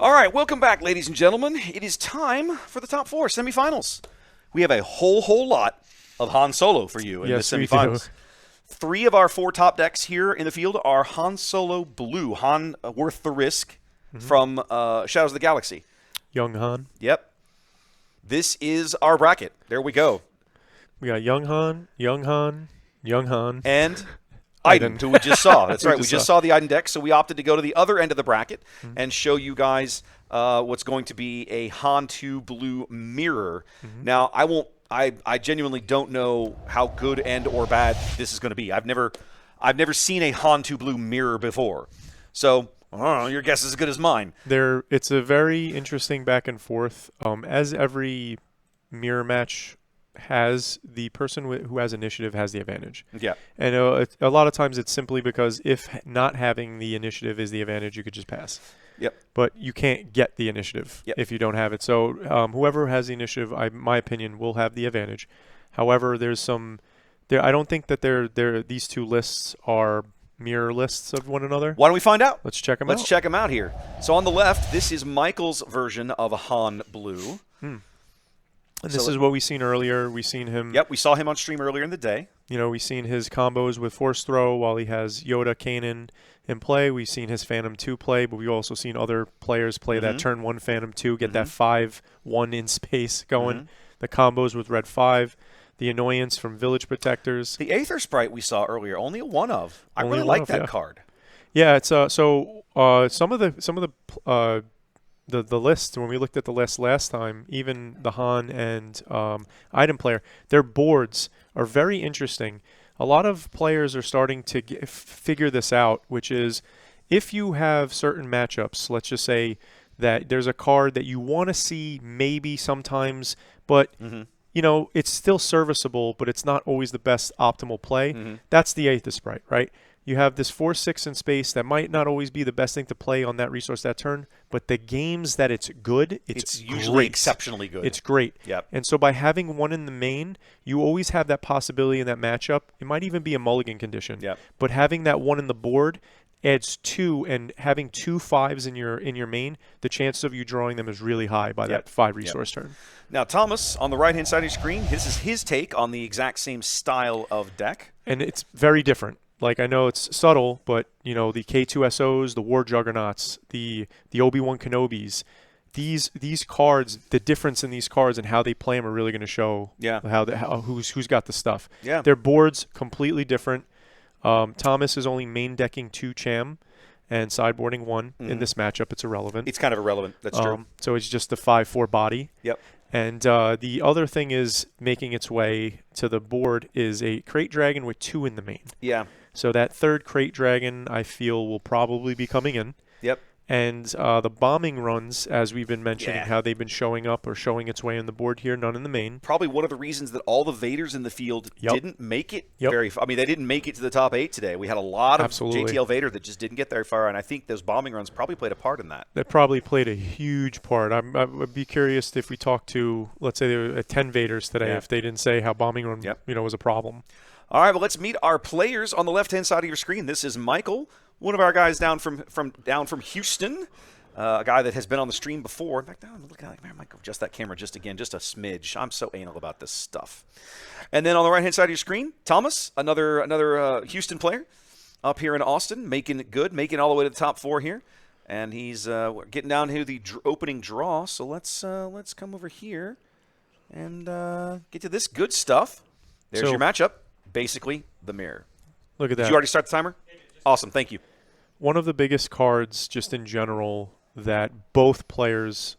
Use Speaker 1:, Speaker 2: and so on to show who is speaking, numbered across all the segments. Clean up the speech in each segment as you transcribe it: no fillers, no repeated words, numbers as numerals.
Speaker 1: All right, welcome back, ladies and gentlemen. It is time for the top 4 semifinals. We have a whole lot of Han Solo for you in the semifinals. 3 of our 4 top decks here in the field are Han Solo Blue, Han worth the risk from Shadows of the Galaxy.
Speaker 2: Young Han.
Speaker 1: Yep. This is our bracket. There we go.
Speaker 2: We got Young Han, Young Han, Young Han.
Speaker 1: And Iden, who we just saw. That's right. We just saw the Iden deck, so we opted to go to the other end of the bracket and show you guys what's going to be a Han 2 Blue mirror. Now, I genuinely don't know how good and or bad this is going to be. I've never seen a Han 2 Blue mirror before. So, I don't know, your guess is as good as mine.
Speaker 2: It's a very interesting back and forth. As every mirror match has, the person who has initiative has the advantage.
Speaker 1: Yeah.
Speaker 2: And a lot of times it's simply because if not having the initiative is the advantage, you could just pass.
Speaker 1: Yep.
Speaker 2: But you can't get the initiative if you don't have it. So whoever has the initiative, my opinion, will have the advantage. However, I don't think that these 2 lists are mirror lists of one another.
Speaker 1: Why don't we find out?
Speaker 2: Let's check them out.
Speaker 1: Let's check them out here. So on the left, this is Michael's version of a Han Blue.
Speaker 2: And this is what we've seen earlier. We've seen him.
Speaker 1: Yep, we saw him on stream earlier in the day.
Speaker 2: You know, we've seen his combos with Force Throw while he has Yoda, Kanan in play. We've seen his Phantom 2 play, but we've also seen other players play that turn 1 Phantom 2, get that 5-1 in space going. The combos with Red 5. The Annoyance from Village Protectors.
Speaker 1: The Aether Sprite we saw earlier, only a 1 of. I really like that card.
Speaker 2: Yeah, it's some of the list, when we looked at the list last time, even the Han and Item player, their boards are very interesting. A lot of players are starting to figure this out, which is if you have certain matchups, let's just say that there's a card that you want to see maybe sometimes, but you know, it's still serviceable, but it's not always the best optimal play. That's the Aether Sprite, right? You have this 4/6 in space that might not always be the best thing to play on that resource that turn, but the games that it's good, it's
Speaker 1: usually
Speaker 2: great.
Speaker 1: Exceptionally good.
Speaker 2: It's great.
Speaker 1: Yep.
Speaker 2: And so by having 1 in the main, you always have that possibility in that matchup. It might even be a mulligan condition.
Speaker 1: Yep.
Speaker 2: But having that 1 in the board adds 2, and having 2 5s in your main, the chance of you drawing them is really high by that 5 resource turn.
Speaker 1: Now, Thomas, on the right-hand side of your screen, this is his take on the exact same style of deck.
Speaker 2: And it's very different. Like, I know it's subtle, but, you know, the K2SOs, the War Juggernauts, the Obi-Wan Kenobis, these cards, the difference in these cards and how they play them are really going to show who's got the stuff.
Speaker 1: Yeah.
Speaker 2: Their boards completely different. Thomas is only main decking 2 Cham and sideboarding 1. In this matchup, it's irrelevant.
Speaker 1: It's kind of irrelevant. That's true.
Speaker 2: So it's just the 5/4 body.
Speaker 1: Yep.
Speaker 2: And the other thing is making its way to the board is a Crate Dragon with 2 in the main.
Speaker 1: Yeah.
Speaker 2: So that 3rd Crate Dragon, I feel, will probably be coming in.
Speaker 1: Yep.
Speaker 2: And the bombing runs, as we've been mentioning, how they've been showing up or showing its way on the board here, none in the main.
Speaker 1: Probably one of the reasons that all the Vaders in the field didn't make it very far. I mean, they didn't make it to the top 8 today. We had a lot of JTL Vader that just didn't get very far, and I think those bombing runs probably played a part in that.
Speaker 2: That probably played a huge part. I'd be curious if we talked to, let's say, there were 10 Vaders today, if they didn't say how bombing run was a problem.
Speaker 1: All right, well, let's meet our players on the left-hand side of your screen. This is Michael, one of our guys down from Houston, a guy that has been on the stream before. In fact, I'm looking at, man, I might go adjust that camera just a smidge. I'm so anal about this stuff. And then on the right-hand side of your screen, Thomas, another Houston player up here in Austin, making it good, making all the way to the top 4 here. And he's getting down to the opening draw. So let's come over here and get to this good stuff. There's your matchup. Basically, the mirror.
Speaker 2: Look at that.
Speaker 1: Did you already start the timer? Awesome. Thank you.
Speaker 2: One of the biggest cards just in general that both players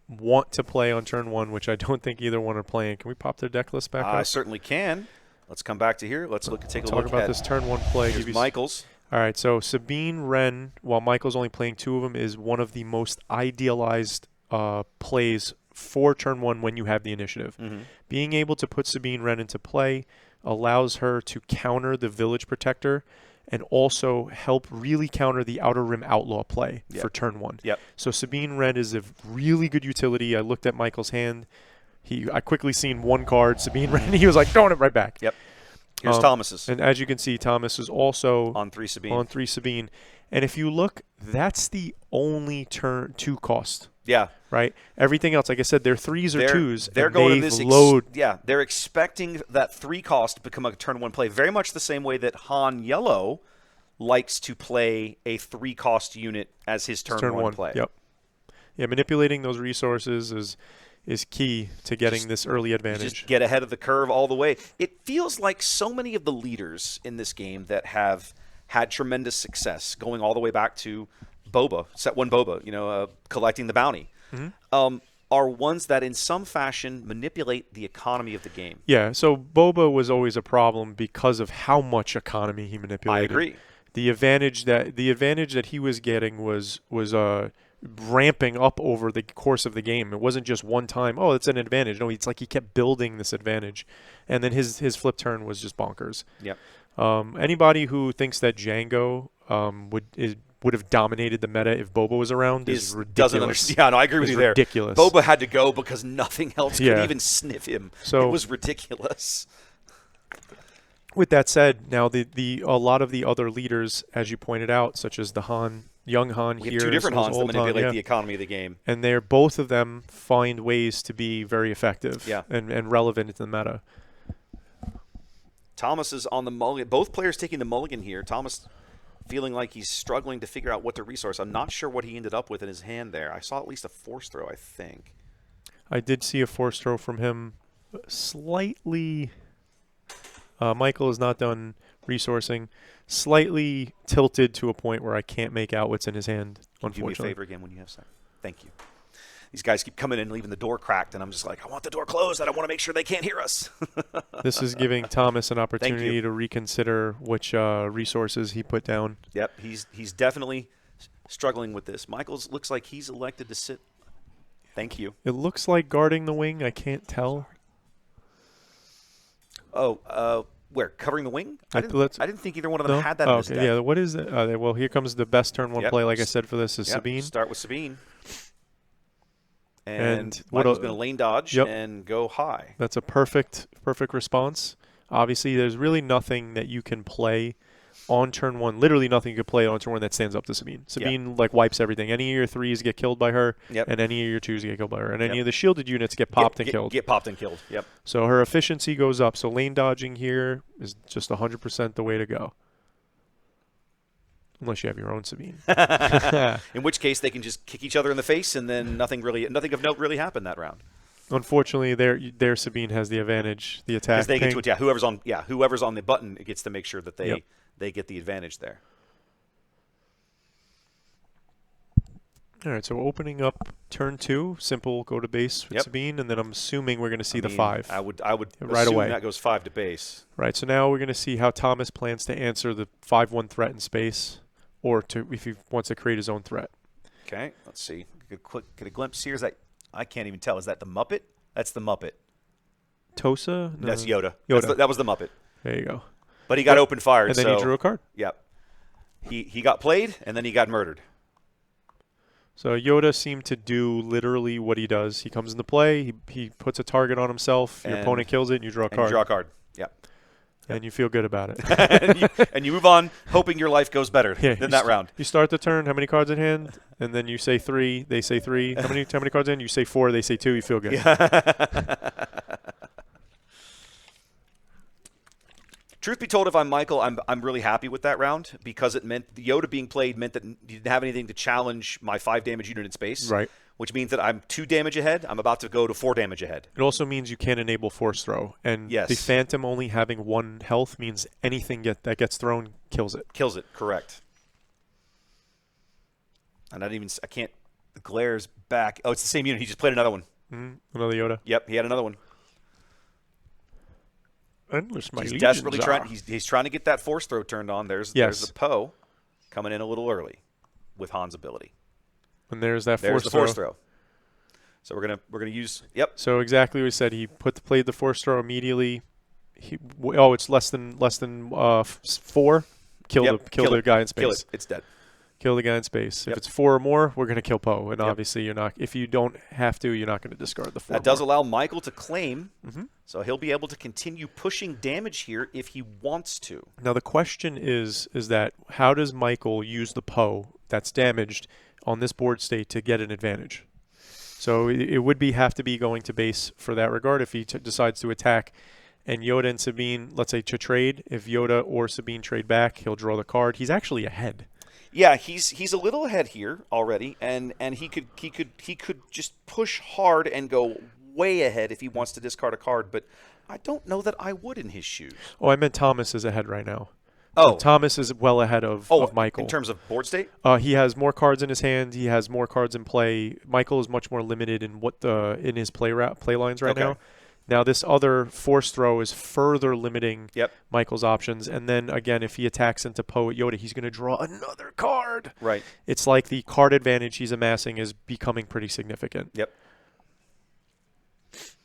Speaker 2: want to play on turn 1, which I don't think either one are playing. Can we pop their deck list back up?
Speaker 1: I certainly can. Let's come back to here. Let's take a look
Speaker 2: talk about this turn 1 play.
Speaker 1: Here's Michael's.
Speaker 2: All right, so Sabine Wren, while Michael's only playing 2 of them, is one of the most idealized plays for turn 1 when you have the initiative. Being able to put Sabine Wren into play allows her to counter the Village Protector and also help really counter the Outer Rim Outlaw play for turn 1. So Sabine Wren is a really good utility. I looked at Michael's hand. I quickly seen 1 card, Sabine Wren. He was like, throwing it right back.
Speaker 1: Here's Thomas's.
Speaker 2: And as you can see, Thomas is also
Speaker 1: On 3 Sabine.
Speaker 2: On 3 Sabine. And if you look, that's the only turn 2 cost.
Speaker 1: Yeah.
Speaker 2: Right? Everything else, like I said, they're 3s or 2s.
Speaker 1: They're
Speaker 2: and
Speaker 1: going to
Speaker 2: they've
Speaker 1: this. Yeah, they're expecting that 3 cost to become a turn 1 play, very much the same way that Han Yellow likes to play a 3 cost unit as his turn 1 play.
Speaker 2: Yep. Yeah, manipulating those resources is key to getting this early advantage.
Speaker 1: Just get ahead of the curve all the way. It feels like so many of the leaders in this game that have had tremendous success, going all the way back to Boba, set 1 Boba, collecting the bounty, are ones that in some fashion manipulate the economy of the game.
Speaker 2: Yeah, so Boba was always a problem because of how much economy he manipulated.
Speaker 1: I agree.
Speaker 2: The advantage that he was getting was ramping up over the course of the game. It wasn't just one time, oh, it's an advantage. No, it's like he kept building this advantage. And then his flip turn was just bonkers.
Speaker 1: Yep.
Speaker 2: Anybody who thinks that Django would have dominated the meta if Boba was around is ridiculous.
Speaker 1: Doesn't understand. Yeah, no, I agree with you there.
Speaker 2: Ridiculous.
Speaker 1: Boba had to go because nothing else could even sniff him.
Speaker 2: So,
Speaker 1: it was ridiculous.
Speaker 2: With that said, now a lot of the other leaders, as you pointed out, such as the young Han
Speaker 1: we
Speaker 2: here,
Speaker 1: have 2 different Hans that manipulate
Speaker 2: Han,
Speaker 1: the economy of the game,
Speaker 2: and both of them find ways to be very effective and relevant in the meta.
Speaker 1: Thomas is on the mulligan. Both players taking the mulligan here. Thomas feeling like he's struggling to figure out what to resource. I'm not sure what he ended up with in his hand there. I saw at least a force throw, I think.
Speaker 2: I did see a force throw from him slightly. Michael is not done resourcing. Slightly tilted to a point where I can't make out what's in his hand, unfortunately.
Speaker 1: Do me a favor again when you have time. Thank you. These guys keep coming in and leaving the door cracked, and I'm just like, I want the door closed. I don't want to make sure they can't hear us.
Speaker 2: This is giving Thomas an opportunity to reconsider which resources he put down.
Speaker 1: Yep, he's definitely struggling with this. Michaels looks like he's elected to sit. Thank you.
Speaker 2: It looks like guarding the wing. I can't tell.
Speaker 1: Oh, where? Covering the wing? I didn't think either one of them had that in his deck.
Speaker 2: Yeah, what is it? Well, here comes the best turn 1 play, like I said, for this is Sabine.
Speaker 1: Start with Sabine. And Michael's going to lane dodge and go high.
Speaker 2: That's a perfect response. Obviously, there's really nothing that you can play on turn 1. Literally nothing you can play on turn 1 that stands up to Sabine. Sabine wipes everything. Any of your 3s get killed by her, and any of your 2s get killed by her. And any of the shielded units get popped and killed.
Speaker 1: Get popped and killed, yep.
Speaker 2: So her efficiency goes up. So lane dodging here is just 100% the way to go. Unless you have your own Sabine.
Speaker 1: In which case they can just kick each other in the face, and then nothing of note really happened that round.
Speaker 2: Unfortunately, their Sabine has the advantage, the attack.
Speaker 1: Because they get to it, whoever's on the button gets to make sure that they get the advantage there.
Speaker 2: All right, so opening up turn 2, simple go to base with Sabine, and then I'm assuming we're going to see the 5.
Speaker 1: I would
Speaker 2: right
Speaker 1: assume
Speaker 2: away.
Speaker 1: That goes 5 to base.
Speaker 2: Right, so now we're going to see how Thomas plans to answer the 5-1 threat in space, or if he wants to create his own threat.
Speaker 1: Okay, let's see. Get a glimpse here. Is that, I can't even tell. Is that the Muppet? That's the Muppet.
Speaker 2: Tosa? No.
Speaker 1: That's Yoda.
Speaker 2: Yoda.
Speaker 1: That was the Muppet.
Speaker 2: There you go.
Speaker 1: But he got open fired.
Speaker 2: And then he drew a card.
Speaker 1: Yep. He got played, and then he got murdered.
Speaker 2: So Yoda seemed to do literally what he does. He comes into play, he puts a target on himself, your opponent kills it, and you draw a card.
Speaker 1: You draw a card, yep.
Speaker 2: And you feel good about it.
Speaker 1: and you move on, hoping your life goes better than that round.
Speaker 2: You start the turn, how many cards in hand? And then you say 3, they say 3. How many cards in? You say 4, they say 2, you feel good.
Speaker 1: Truth be told, if I'm Michael, I'm really happy with that round because it meant the Yoda being played meant that you didn't have anything to challenge my 5 damage unit in space.
Speaker 2: Right.
Speaker 1: Which means that I'm 2 damage ahead. I'm about to go to 4 damage ahead.
Speaker 2: It also means you can't enable Force Throw. And the Phantom only having 1 health means anything that gets thrown kills it.
Speaker 1: Kills it, correct. And I can't, the glare's back. Oh, it's the same unit. He just played another one.
Speaker 2: Another Yoda.
Speaker 1: Yep, he had another one.
Speaker 2: He's
Speaker 1: desperately trying. He's trying to get that force throw turned on. There's the Poe coming in a little early with Han's ability.
Speaker 2: And there's the
Speaker 1: force throw. So we're gonna use. Yep.
Speaker 2: So exactly what he said. He played the force throw immediately. It's less than 4. Kill the guy in space.
Speaker 1: Kill it. It's dead.
Speaker 2: Kill the guy in space.
Speaker 1: Yep.
Speaker 2: If it's 4 or more, we're going to kill Poe. And
Speaker 1: Yep.
Speaker 2: obviously, you're not. If you don't have to, you're not going to discard the 4.
Speaker 1: That does allow Michael to claim,
Speaker 2: Mm-hmm.
Speaker 1: so he'll be able to continue pushing damage here if he wants to.
Speaker 2: Now the question is that how does Michael use the Poe that's damaged on this board state to get an advantage? So it would have to be going to base for that regard if he decides to attack. And Yoda and Sabine, let's say to trade. If Yoda or Sabine trade back, he'll draw the card. He's actually ahead.
Speaker 1: Yeah, he's a little ahead here already, and he could just push hard and go way ahead if he wants to discard a card, but I don't know that I would in his shoes.
Speaker 2: Oh, I meant Thomas is ahead right now.
Speaker 1: Oh,
Speaker 2: So Thomas is well ahead of Michael.
Speaker 1: In terms of board state?
Speaker 2: He has more cards in his hand. He has more cards in play. Michael is much more limited in in his play lines right now. Now this other force throw is further limiting Michael's options. And then again, if he attacks into Poe at Yoda, he's going to draw another card.
Speaker 1: Right.
Speaker 2: It's like the card advantage he's amassing is becoming pretty significant.
Speaker 1: Yep.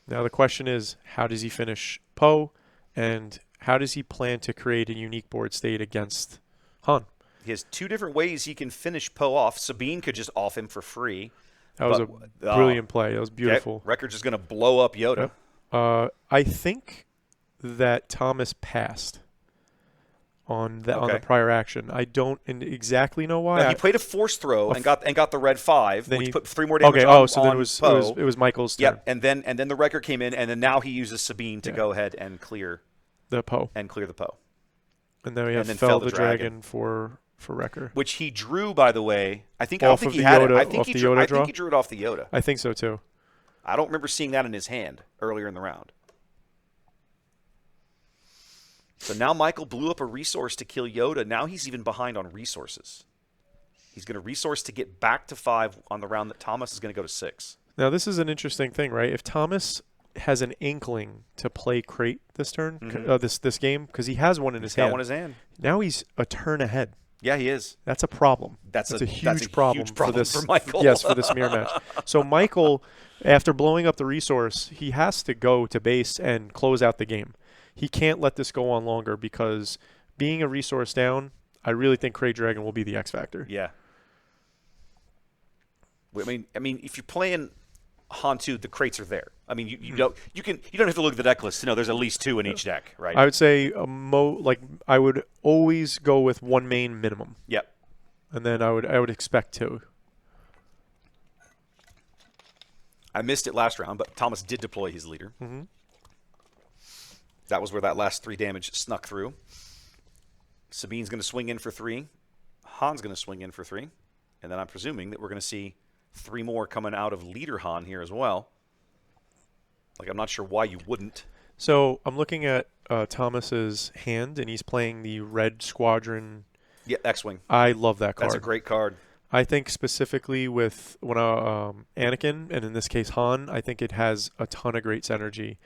Speaker 2: Now the question is, how does he finish Poe, and how does he plan to create a unique board state against Han?
Speaker 1: He has 2 different ways he can finish Poe off. Sabine could just off him for free.
Speaker 2: That was a brilliant play. That was beautiful.
Speaker 1: Okay. Record's just going to blow up Yoda.
Speaker 2: Yep. I think that Thomas passed on the prior action. I don't exactly know why.
Speaker 1: No, he played a force throw and got the red 5,
Speaker 2: then
Speaker 1: which
Speaker 2: he
Speaker 1: put 3 more damage
Speaker 2: okay,
Speaker 1: on
Speaker 2: so then
Speaker 1: Poe.
Speaker 2: it was Michael's turn.
Speaker 1: Yep, and then the record came in, and then now he uses Sabine to go ahead and clear
Speaker 2: the Poe.
Speaker 1: And clear the Poe.
Speaker 2: And then we have
Speaker 1: then
Speaker 2: Fell the Dragon for Wrecker.
Speaker 1: Which he drew, by the way. I don't think
Speaker 2: of
Speaker 1: he
Speaker 2: the
Speaker 1: had
Speaker 2: Yoda,
Speaker 1: it. I think he drew it off the Yoda.
Speaker 2: I think so too.
Speaker 1: I don't remember seeing that in his hand earlier in the round. So now Michael blew up a resource to kill Yoda. Now he's even behind on resources. He's going to resource to get back to 5 on the round that Thomas is going to go to 6.
Speaker 2: Now this is an interesting thing, right? If Thomas has an inkling to play Crate this turn, this game, because he has one in his hand.
Speaker 1: Got one in his hand.
Speaker 2: Now he's a turn ahead.
Speaker 1: Yeah, he is.
Speaker 2: That's a problem.
Speaker 1: That's a
Speaker 2: huge problem
Speaker 1: for Michael.
Speaker 2: Yes, for this mirror match. So Michael, after blowing up the resource, he has to go to base and close out the game. He can't let this go on longer because being a resource down, I really think Crate Dragon will be the X factor.
Speaker 1: Yeah. I mean, if you're playing Han 2, the crates are there. I mean, you don't have to look at the deck list to know there's at least 2 in each deck, right?
Speaker 2: I would say I would always go with 1 main minimum.
Speaker 1: Yep.
Speaker 2: And then I would expect 2.
Speaker 1: I missed it last round, but Thomas did deploy his leader.
Speaker 2: Mm-hmm.
Speaker 1: That was where that last 3 damage snuck through. Sabine's going to swing in for 3. Han's going to swing in for 3. And then I'm presuming that we're going to see 3 more coming out of leader Han here as well. Like, I'm not sure why you wouldn't.
Speaker 2: So I'm looking at Thomas's hand, and he's playing the Red Squadron.
Speaker 1: Yeah, X-Wing.
Speaker 2: I love that card.
Speaker 1: That's a great card.
Speaker 2: I think specifically with Anakin, and in this case Han, I think it has a ton of great synergy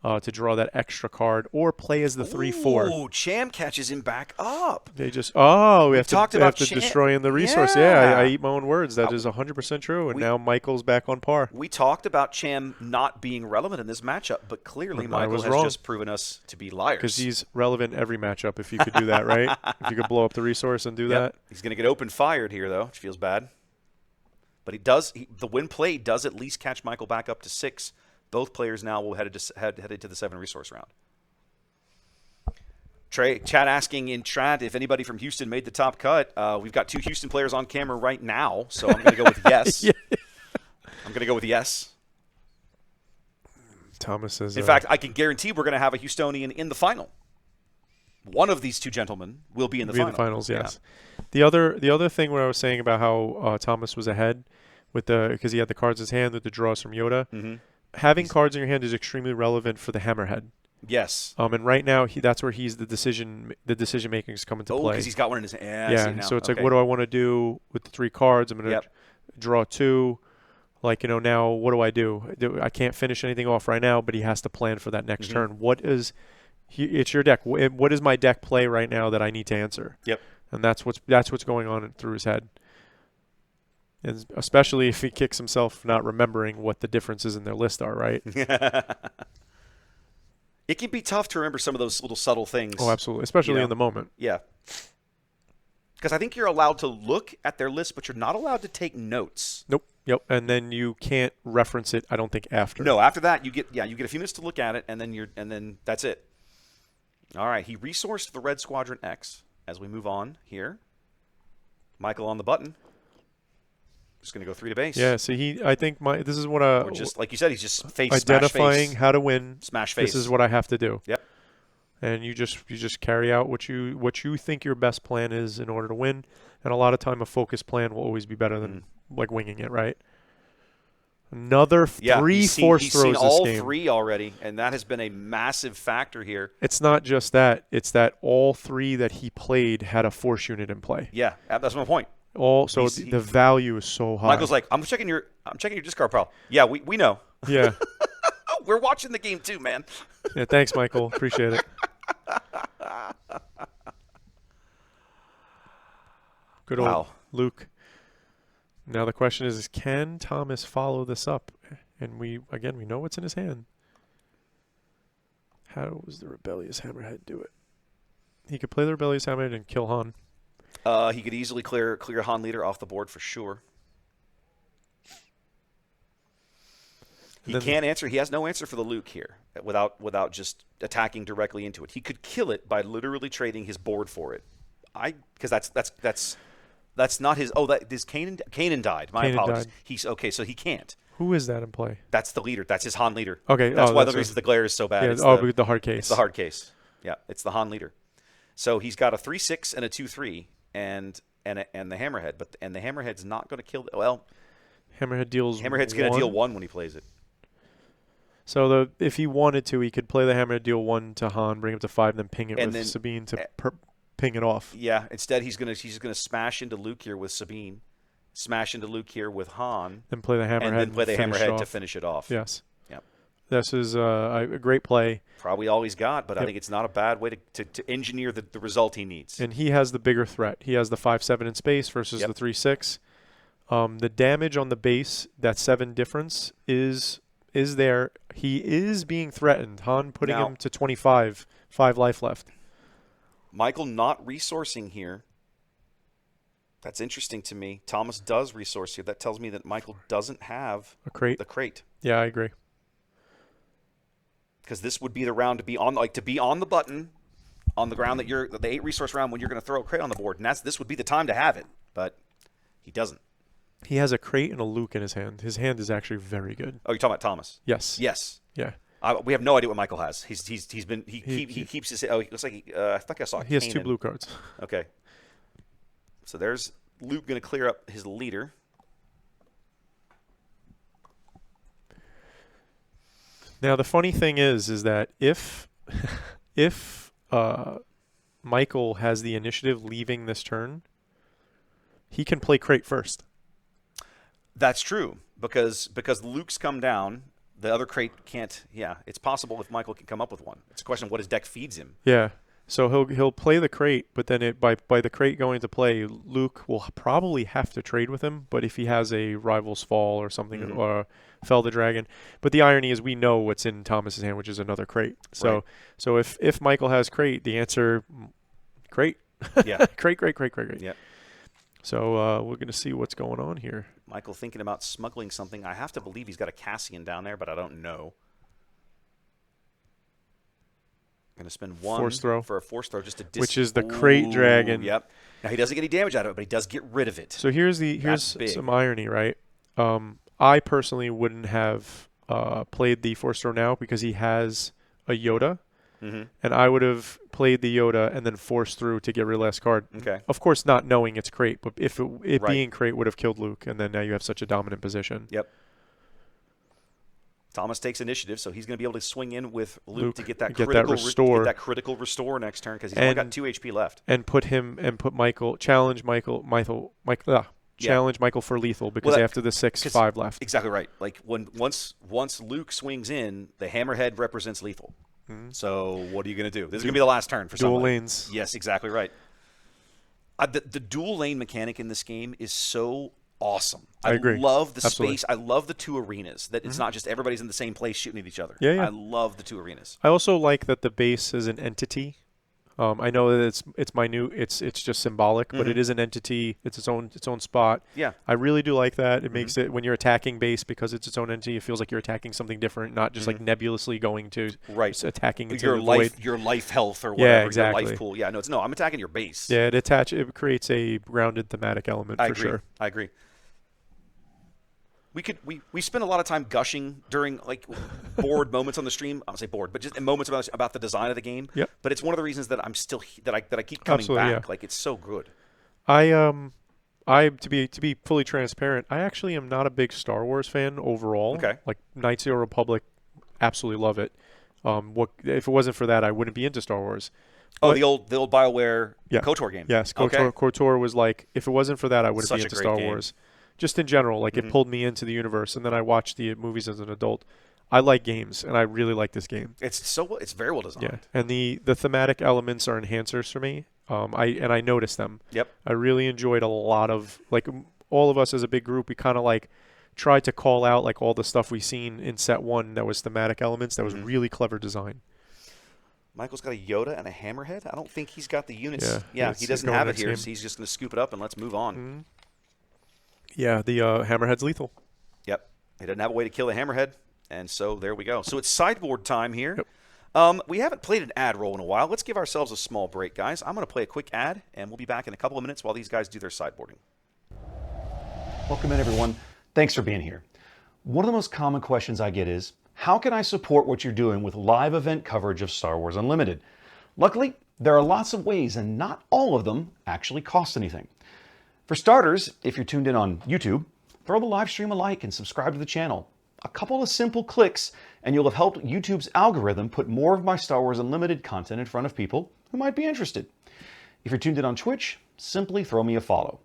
Speaker 2: to draw that extra card or play as the 3/4.
Speaker 1: Oh, Cham catches him back up.
Speaker 2: They just we have to destroy in the resource.
Speaker 1: Yeah.
Speaker 2: I eat my own words. That is 100% true. And now Michael's back on par.
Speaker 1: We talked about Cham not being relevant in this matchup, but clearly Michael has just proven us to be liars.
Speaker 2: Because he's relevant every matchup if you could do that, right? If you could blow up the resource and do that.
Speaker 1: He's going to get open fired here, though, which feels bad. But the win play does at least catch Michael back up to 6. Both players now will headed to the 7 resource round. Chad asking in chat if anybody from Houston made the top cut. We've got 2 Houston players on camera right now, so I'm going to go with yes. I'm going to go with yes.
Speaker 2: Thomas says.
Speaker 1: In fact, I can guarantee we're going to have a Houstonian in the final. One of these 2 gentlemen will be in the
Speaker 2: finals. Yes. Yeah. The other thing where I was saying about how Thomas was ahead because he had the cards in his hand with the draws from Yoda.
Speaker 1: Mm-hmm.
Speaker 2: Having cards in your hand is extremely relevant for the Hammerhead.
Speaker 1: Yes.
Speaker 2: And right now that's where the decision making is coming to play.
Speaker 1: Because he's got one in his hand.
Speaker 2: Yeah. So it's like, what do I want to do with the 3 cards? I'm going to draw 2. Like, now what do I do? I can't finish anything off right now, but he has to plan for that next turn. It's your deck. What is my deck play right now that I need to answer?
Speaker 1: Yep.
Speaker 2: And that's what's going on through his head. And especially if he kicks himself not remembering what the differences in their list are, right?
Speaker 1: It can be tough to remember some of those little subtle things.
Speaker 2: Oh, absolutely. Especially in the moment.
Speaker 1: Yeah. Because I think you're allowed to look at their list, but you're not allowed to take notes.
Speaker 2: Nope. Yep. And then you can't reference it, I don't think, after.
Speaker 1: No, after that you get a few minutes to look at it, and then that's it. All right, he resourced the Red Squadron X. As we move on here, Michael on the button. Just going to go 3 to base.
Speaker 2: Yeah. See, I think this is what
Speaker 1: Or just like you said, he's just face
Speaker 2: identifying
Speaker 1: smash face.
Speaker 2: how to win.
Speaker 1: Smash face.
Speaker 2: This is what I have to do.
Speaker 1: Yep.
Speaker 2: And you just carry out what you think your best plan is in order to win. And a lot of time, a focused plan will always be better than like winging it, right? Another three force
Speaker 1: he's
Speaker 2: throws
Speaker 1: seen
Speaker 2: this
Speaker 1: all
Speaker 2: game.
Speaker 1: 3 already, and that has been a massive factor here.
Speaker 2: It's not just that; it's that all 3 that he played had a force unit in play.
Speaker 1: Yeah, that's my point.
Speaker 2: The value is so high.
Speaker 1: Michael's like, I'm checking your discard pile. Yeah, we know.
Speaker 2: Yeah.
Speaker 1: We're watching the game too, man.
Speaker 2: Yeah. Thanks, Michael. Appreciate it. Good old Luke. Now the question is can Thomas follow this up? And we know what's in his hand. How does the Rebellious Hammerhead do it? He could play the Rebellious Hammerhead and kill Han.
Speaker 1: He could easily clear Han Leader off the board for sure. He can't answer. He has no answer for the Luke here without just attacking directly into it. He could kill it by literally trading his board for it. Because that's not his. Oh, this Kanan died. My apologies.
Speaker 2: Died.
Speaker 1: He's okay, so he can't.
Speaker 2: Who is that in play?
Speaker 1: That's the leader. That's his Han Leader.
Speaker 2: Okay.
Speaker 1: That's why the reason the glare is so bad.
Speaker 2: Yeah,
Speaker 1: it's
Speaker 2: the hard case.
Speaker 1: It's the hard case. Yeah, it's the Han Leader. So he's got a 3/6 and a 2/3 and the Hammerhead, and the Hammerhead's not going to kill. Well,
Speaker 2: Hammerhead's
Speaker 1: going to deal 1 when he plays it.
Speaker 2: So if he wanted to, he could play the Hammerhead, deal 1 to Han, bring him to 5, then ping it with Sabine to ping it off.
Speaker 1: Yeah. Instead, he's gonna smash into Luke here with Sabine, smash into Luke here with Han,
Speaker 2: then play the Hammerhead,
Speaker 1: and then play the Hammerhead to finish it off.
Speaker 2: Yes.
Speaker 1: Yep.
Speaker 2: This is a great play.
Speaker 1: Probably all he's got, but I think it's not a bad way to engineer the result he needs.
Speaker 2: And he has the bigger threat. He has the 5/7 in space versus the 3/6. The damage on the base, that 7 difference is there. He is being threatened. Han putting him to 25, 5 life left.
Speaker 1: Michael not resourcing here. That's interesting to me. Thomas does resource here. That tells me that Michael doesn't have
Speaker 2: the crate. Yeah, I agree.
Speaker 1: Because this would be the round to be on the button on the ground the 8 resource round when you're going to throw a crate on the board, and this would be the time to have it, but he doesn't.
Speaker 2: He has a crate and a Luke in his hand. His hand is actually very good.
Speaker 1: Oh, you're talking about Thomas?
Speaker 2: Yes.
Speaker 1: Yes.
Speaker 2: Yeah.
Speaker 1: We have no idea what Michael has. He keeps his. Oh, it looks like I think I saw.
Speaker 2: He has 2 blue cards.
Speaker 1: Okay. So there's Luke going to clear up his leader.
Speaker 2: Now the funny thing is that if Michael has the initiative leaving this turn, he can play crate first.
Speaker 1: That's true because Luke's come down. The other crate can't. Yeah, it's possible if Michael can come up with one. It's a question of what his deck feeds him.
Speaker 2: Yeah, so he'll play the crate, but then by the crate going to play, Luke will probably have to trade with him. But if he has a Rival's Fall or something, or Fell the Dragon, but the irony is we know what's in Thomas's hand, which is another crate. So if Michael has crate, the answer crate.
Speaker 1: Yeah,
Speaker 2: crate.
Speaker 1: Yeah.
Speaker 2: So we're going to see what's going on here.
Speaker 1: Michael thinking about smuggling something. I have to believe he's got a Cassian down there, but I don't know. Going to spend 1 for a force throw just to
Speaker 2: which is the crate dragon.
Speaker 1: Yep. Now he doesn't get any damage out of it, but he does get rid of it.
Speaker 2: So here's some irony, right? I personally wouldn't have played the force throw now because he has a Yoda.
Speaker 1: Mm-hmm.
Speaker 2: And I would have played the Yoda and then forced through to get rid of last card.
Speaker 1: Okay.
Speaker 2: Of course, not knowing it's crate, but if it being crate would have killed Luke, and then now you have such a dominant position.
Speaker 1: Yep. Thomas takes initiative, so he's going to be able to swing in with Luke to get that critical restore next turn because he's only got 2 HP left.
Speaker 2: And challenge Michael for lethal because after the 6/5 left.
Speaker 1: Exactly right. Like once Luke swings in, the Hammerhead represents lethal. So what are you going to do? This is going to be the last turn for
Speaker 2: dual
Speaker 1: somebody.
Speaker 2: lanes.
Speaker 1: Yes, exactly right. The dual lane mechanic in this game is so awesome.
Speaker 2: I agree.
Speaker 1: Love the
Speaker 2: Absolutely.
Speaker 1: space. I love the 2 arenas. That it's not just everybody's in the same place shooting at each other.
Speaker 2: Yeah.
Speaker 1: I love the 2 arenas.
Speaker 2: I also like that the base is an entity. I know that it's minute, it's just symbolic, but it is an entity. It's its own spot.
Speaker 1: Yeah.
Speaker 2: I really do like that. It makes it, when you're attacking base, because it's its own entity, it feels like you're attacking something different, not just like nebulously going to just attacking into
Speaker 1: your
Speaker 2: the
Speaker 1: life,
Speaker 2: void.
Speaker 1: your life health or whatever,
Speaker 2: exactly.
Speaker 1: your life pool. Yeah, no, I'm attacking your base.
Speaker 2: Yeah, it creates a grounded thematic element for sure.
Speaker 1: I agree. We spend a lot of time gushing during like bored moments on the stream. I don't say bored, but just in moments about the design of the game.
Speaker 2: Yep.
Speaker 1: But it's one of the reasons that I'm still that I keep coming back.
Speaker 2: Yeah.
Speaker 1: Like it's so good.
Speaker 2: I to be fully transparent, I actually am not a big Star Wars fan overall.
Speaker 1: Okay.
Speaker 2: Like Knights of the Republic, absolutely love it. If it wasn't for that, I wouldn't be into Star Wars.
Speaker 1: Oh, the old BioWare
Speaker 2: Yeah.
Speaker 1: KOTOR game.
Speaker 2: Yes, KOTOR was like, if it wasn't for that, I wouldn't
Speaker 1: Such
Speaker 2: be
Speaker 1: a
Speaker 2: into
Speaker 1: great
Speaker 2: Star
Speaker 1: game.
Speaker 2: Wars. Just in general, like it pulled me into the universe, and then I watched the movies as an adult. I like games, and I really like this game.
Speaker 1: It's very well designed.
Speaker 2: Yeah, and the thematic elements are enhancers for me. I noticed them.
Speaker 1: Yep.
Speaker 2: I really enjoyed a lot of, like, all of us as a big group, we kind of like tried to call out like all the stuff we seen in set 1 that was thematic elements that was really clever design.
Speaker 1: Michael's got a Yoda and a Hammerhead. I don't think he's got the units.
Speaker 2: Yeah,
Speaker 1: he doesn't have it here, so he's just going to scoop it up and let's move on.
Speaker 2: Yeah, the Hammerhead's lethal.
Speaker 1: Yep. He doesn't have a way to kill the Hammerhead, and so there we go. So it's sideboard time here.
Speaker 2: Yep.
Speaker 1: We haven't played an ad roll in a while. Let's give ourselves a small break, guys. I'm going to play a quick ad, and we'll be back in a couple of minutes while these guys do their sideboarding.
Speaker 3: Welcome in, everyone. Thanks for being here. One of the most common questions I get is, how can I support what you're doing with live event coverage of Star Wars Unlimited? Luckily, there are lots of ways, and not all of them actually cost anything. For starters, if you're tuned in on YouTube, throw the live stream a like and subscribe to the channel. A couple of simple clicks, and you'll have helped YouTube's algorithm put more of my Star Wars Unlimited content in front of people who might be interested. If you're tuned in on Twitch, simply throw me a follow.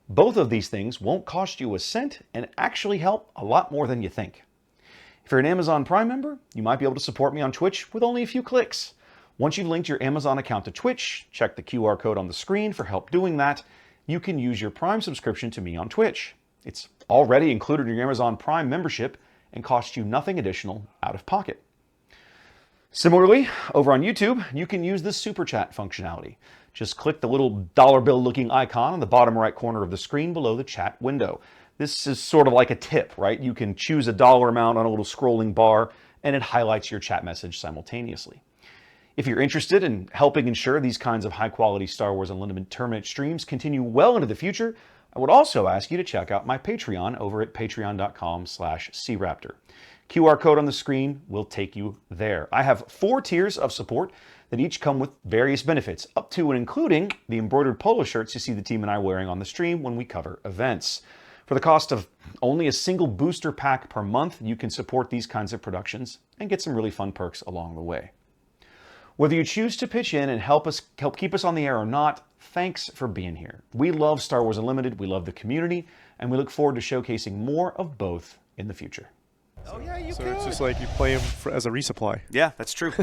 Speaker 3: Both of these things won't cost you a cent and actually help a lot more than you think. If you're an Amazon Prime member, you might be able to support me on Twitch with only a few clicks. Once you've linked your Amazon account to Twitch, check the QR code on the screen for help doing that. You can use your Prime subscription to me on Twitch. It's already included in your Amazon Prime membership and costs you nothing additional out of pocket. Similarly, over on YouTube, you can use the Super Chat functionality. Just click the little dollar bill looking icon on the bottom right corner of the screen below the chat window. This is sort of like a tip, right? You can choose a dollar amount on a little scrolling bar and it highlights your chat message simultaneously. If you're interested in helping ensure these kinds of high quality Star Wars Unlimited tournament streams continue well into the future, I would also ask you to check out my Patreon over at patreon.com/craptor. QR code on the screen will take you there. I have 4 tiers of support that each come with various benefits, up to and including the embroidered polo shirts you see the team and I wearing on the stream when we cover events. For the cost of only a single booster pack per month, you can support these kinds of productions and get some really fun perks along the way. Whether you choose to pitch in and help keep us on the air or not, thanks for being here. We love Star Wars Unlimited, we love the community, and we look forward to showcasing more of both in the future.
Speaker 1: Oh yeah, you
Speaker 2: So
Speaker 1: could.
Speaker 2: it's just like you play them as a resupply.
Speaker 1: Yeah, that's true.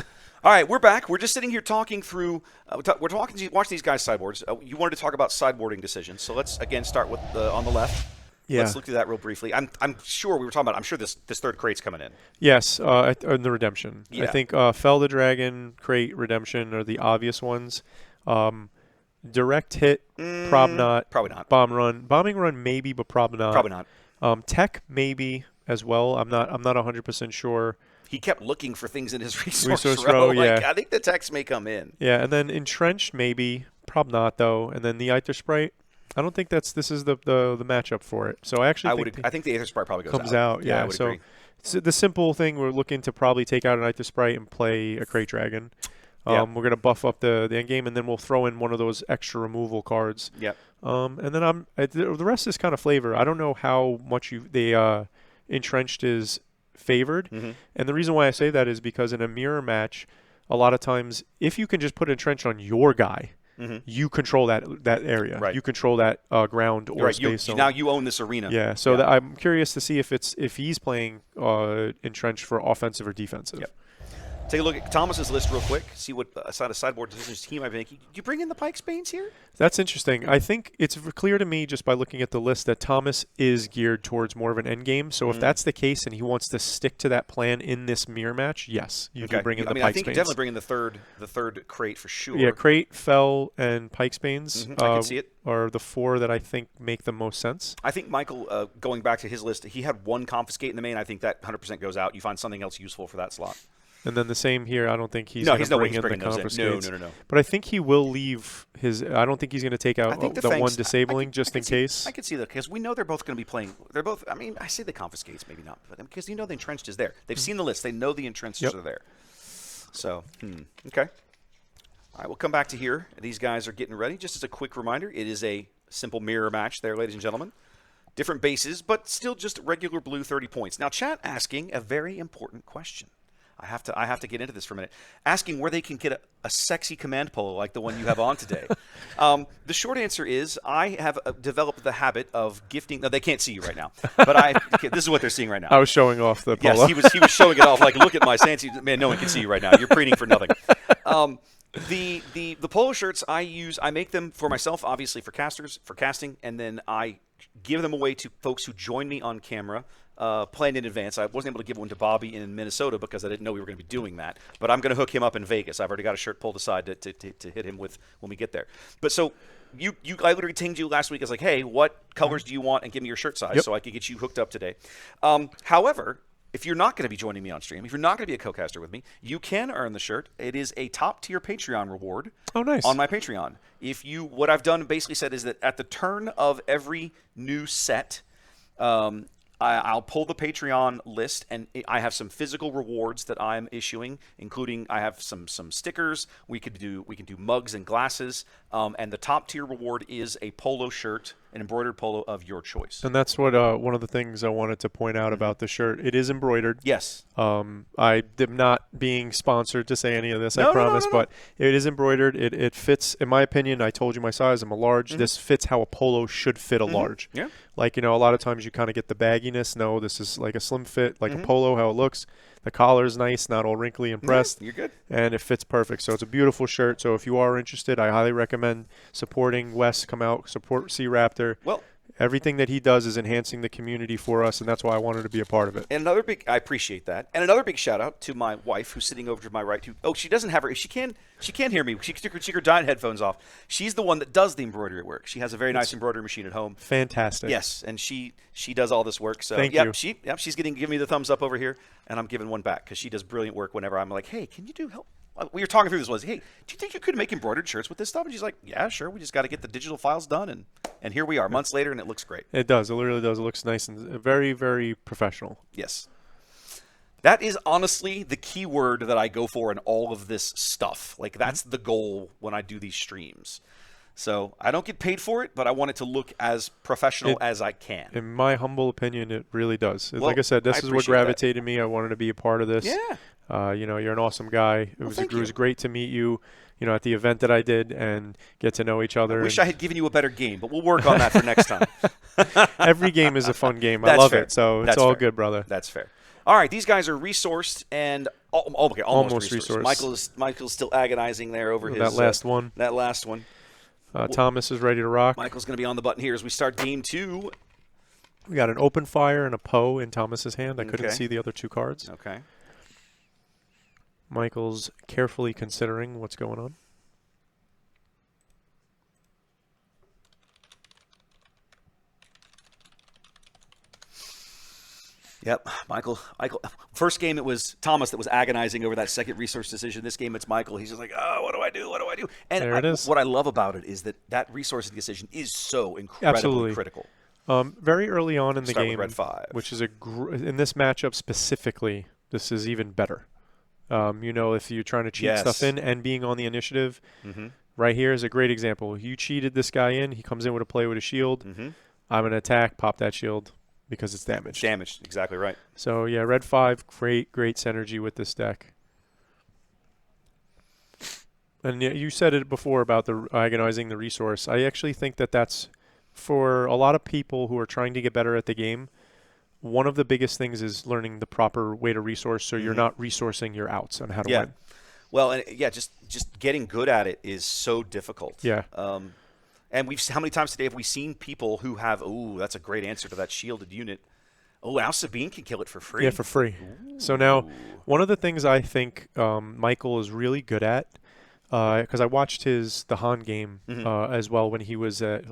Speaker 1: All right, we're back. We're just sitting here talking through. We're talking. Watch these guys sideboards. You wanted to talk about sideboarding decisions, so let's again start with on the left.
Speaker 2: Yeah.
Speaker 1: Let's look through that real briefly. I'm sure we were talking about. I'm sure this third crate's coming in.
Speaker 2: Yes, and the redemption.
Speaker 1: Yeah.
Speaker 2: I think Fell the Dragon, Crate, Redemption are the obvious ones. Direct hit, prob not.
Speaker 1: Probably not.
Speaker 2: Bombing run maybe, but prob not.
Speaker 1: Probably not.
Speaker 2: Tech maybe as well. I'm not 100% sure.
Speaker 1: He kept looking for things in his resource
Speaker 2: row,
Speaker 1: Like,
Speaker 2: yeah.
Speaker 1: I think the techs may come in.
Speaker 2: Yeah, and then entrenched maybe, prob not though, and then the Aether Sprite. I don't think this is the matchup for it. So I actually
Speaker 1: I think the Aether Sprite probably
Speaker 2: comes out.
Speaker 1: Yeah, I
Speaker 2: Yeah,
Speaker 1: would
Speaker 2: so
Speaker 1: agree.
Speaker 2: the simple thing, we're looking to probably take out an Aether Sprite and play a Crate Dragon.
Speaker 1: Yeah.
Speaker 2: We're going to buff up the end game, and then we'll throw in one of those extra removal cards.
Speaker 1: Yep.
Speaker 2: And then the rest is kind of flavor. I don't know how much the entrenched is favored, and the reason why I say that is because in a mirror match, a lot of times if you can just put entrenched on your guy, you control that area.
Speaker 1: Right.
Speaker 2: You control that ground or
Speaker 1: Right.
Speaker 2: space zone.
Speaker 1: Now you own this arena.
Speaker 2: Yeah. So I'm curious to see if he's playing entrenched for offensive or defensive.
Speaker 1: Yep. Take a look at Thomas's list real quick. See what side of sideboard decisions he might be making. Did you bring in the Pike's Banes here?
Speaker 2: That's interesting. I think it's clear to me just by looking at the list that Thomas is geared towards more of an end game. So if that's the case and he wants to stick to that plan in this mirror match, yes, you do bring in the Pike's Banes.
Speaker 1: I think you definitely bring in the third crate for sure.
Speaker 2: Yeah, crate, Fell, and Pike's Banes
Speaker 1: I can see it.
Speaker 2: Are the 4 that I think make the most sense.
Speaker 1: I think Michael, going back to his list, he had 1 Confiscate in the main. I think that 100% goes out. You find something else useful for that slot.
Speaker 2: And then the same here. I don't think he's going to bring in the Confiscates.
Speaker 1: No.
Speaker 2: But I think he will leave his. I don't think he's going to take out the one disabling just in case.
Speaker 1: I could see that because we know they're both going to be playing. They're both. I mean, I say the Confiscates, maybe not, but because you know the Entrenched is there. They've seen the list. They know the Entrenched are there. So, okay. All right, we'll come back to here. These guys are getting ready. Just as a quick reminder, it is a simple mirror match there, ladies and gentlemen. Different bases, but still just regular blue 30 points. Now, chat asking a very important question. I have to get into this for a minute. Asking where they can get a sexy command polo like the one you have on today. The short answer is I have developed the habit of gifting. No, they can't see you right now, but this is what they're seeing right now.
Speaker 2: I was showing off the polo.
Speaker 1: Yes, he was showing it off. Like, look at my fancy. Man, no one can see you right now. You're preening for nothing. The polo shirts I make them for myself, obviously for casters, for casting, and then I give them away to folks who join me on camera. Planned in advance. I wasn't able to give one to Bobby in Minnesota because I didn't know we were going to be doing that. But I'm going to hook him up in Vegas. I've already got a shirt pulled aside to hit him with when we get there. But so I literally pinged you last week. I was like, hey, what colors do you want? And give me your shirt size so I could get you hooked up today. However, if you're not going to be joining me on stream, if you're not going to be a co-caster with me, you can earn the shirt. It is a top-tier Patreon reward.
Speaker 2: Oh, nice.
Speaker 1: On my Patreon. What I've done basically said is that at the turn of every new set, I'll pull the Patreon list, and I have some physical rewards that I'm issuing, including I have some stickers. We can do mugs and glasses, and the top tier reward is a polo shirt, an embroidered polo of your choice.
Speaker 2: And that's what one of the things I wanted to point out about the shirt. It is embroidered.
Speaker 1: Yes.
Speaker 2: I am not being sponsored to say any of this, I promise, but it is embroidered. It fits, in my opinion. I told you my size. I'm a large. This fits how a polo should fit a large.
Speaker 1: Yeah.
Speaker 2: Like, a lot of times you kind of get the bagginess. No, this is like a slim fit, like a polo, how it looks. The collar's nice, not all wrinkly and pressed.
Speaker 1: You're good.
Speaker 2: And it fits perfect. So it's a beautiful shirt. So if you are interested, I highly recommend supporting Wes. Come out, support C Raptor.
Speaker 1: Well,
Speaker 2: everything that he does is enhancing the community for us, and that's why I wanted to be a part of it.
Speaker 1: And I appreciate that. And another big shout out to my wife, who's sitting over to my right. She doesn't have she can't hear me. She took her giant headphones off. She's the one that does the embroidery work. She has a very nice embroidery machine at home.
Speaker 2: Fantastic.
Speaker 1: Yes, and she does all this work. So
Speaker 2: Thank you.
Speaker 1: She's giving me the thumbs up over here, and I'm giving one back because she does brilliant work. Whenever I'm like, hey, can you do help? We were talking through this. Hey, do you think you could make embroidered shirts with this stuff? And she's like, yeah, sure. We just got to get the digital files done, and here we are, months later, and it looks great.
Speaker 2: It does. It literally does. It looks nice and very, very professional.
Speaker 1: Yes. That is honestly the key word that I go for in all of this stuff. Like, that's the goal when I do these streams. So I don't get paid for it, but I want it to look as professional as I can.
Speaker 2: In my humble opinion, it really does.
Speaker 1: Well,
Speaker 2: like I said, this is what gravitated me. I wanted to be a part of this.
Speaker 1: Yeah.
Speaker 2: You're an awesome guy. It was great to meet you, at the event that I did and get to know each other.
Speaker 1: I wish I had given you a better game, but we'll work on that for next time.
Speaker 2: Every game is a fun game. I love it. So it's all good, brother.
Speaker 1: That's fair. All right, these guys are resourced and almost resourced. Michael's still agonizing there over his
Speaker 2: that last one.
Speaker 1: That last one.
Speaker 2: Thomas is ready to rock.
Speaker 1: Michael's going to be on the button here as we start game 2.
Speaker 2: We got an open fire and a Poe in Thomas's hand. I couldn't see the other 2 cards.
Speaker 1: Okay.
Speaker 2: Michael's carefully considering what's going on.
Speaker 1: Yep, Michael. First game, it was Thomas that was agonizing over that second resource decision. This game, it's Michael. He's just like, oh, what do I do? What do I do? And
Speaker 2: there it is.
Speaker 1: What I love about it is that resource decision is so incredibly critical.
Speaker 2: Very early on in the game,
Speaker 1: red 5.
Speaker 2: which is in this matchup specifically, this is even better. If you're trying to cheat stuff in and being on the initiative, right here is a great example. You cheated this guy in. He comes in with a play with a shield. I'm going to attack, pop that shield because it's damaged.
Speaker 1: Damaged, exactly right.
Speaker 2: So, yeah, red 5, great synergy with this deck. And you said it before about the agonizing the resource. I actually think that that's for a lot of people who are trying to get better at the game. one of the biggest things is learning the proper way to resource, so you're not resourcing your outs on how to win.
Speaker 1: Well, and just getting good at it is so difficult.
Speaker 2: Yeah.
Speaker 1: And how many times today have we seen people who have, that's a great answer to that shielded unit. Oh, now Sabine can kill it for free.
Speaker 2: Yeah, for free. Ooh. So now, one of the things I think Michael is really good at, because I watched the Han game as well when he was at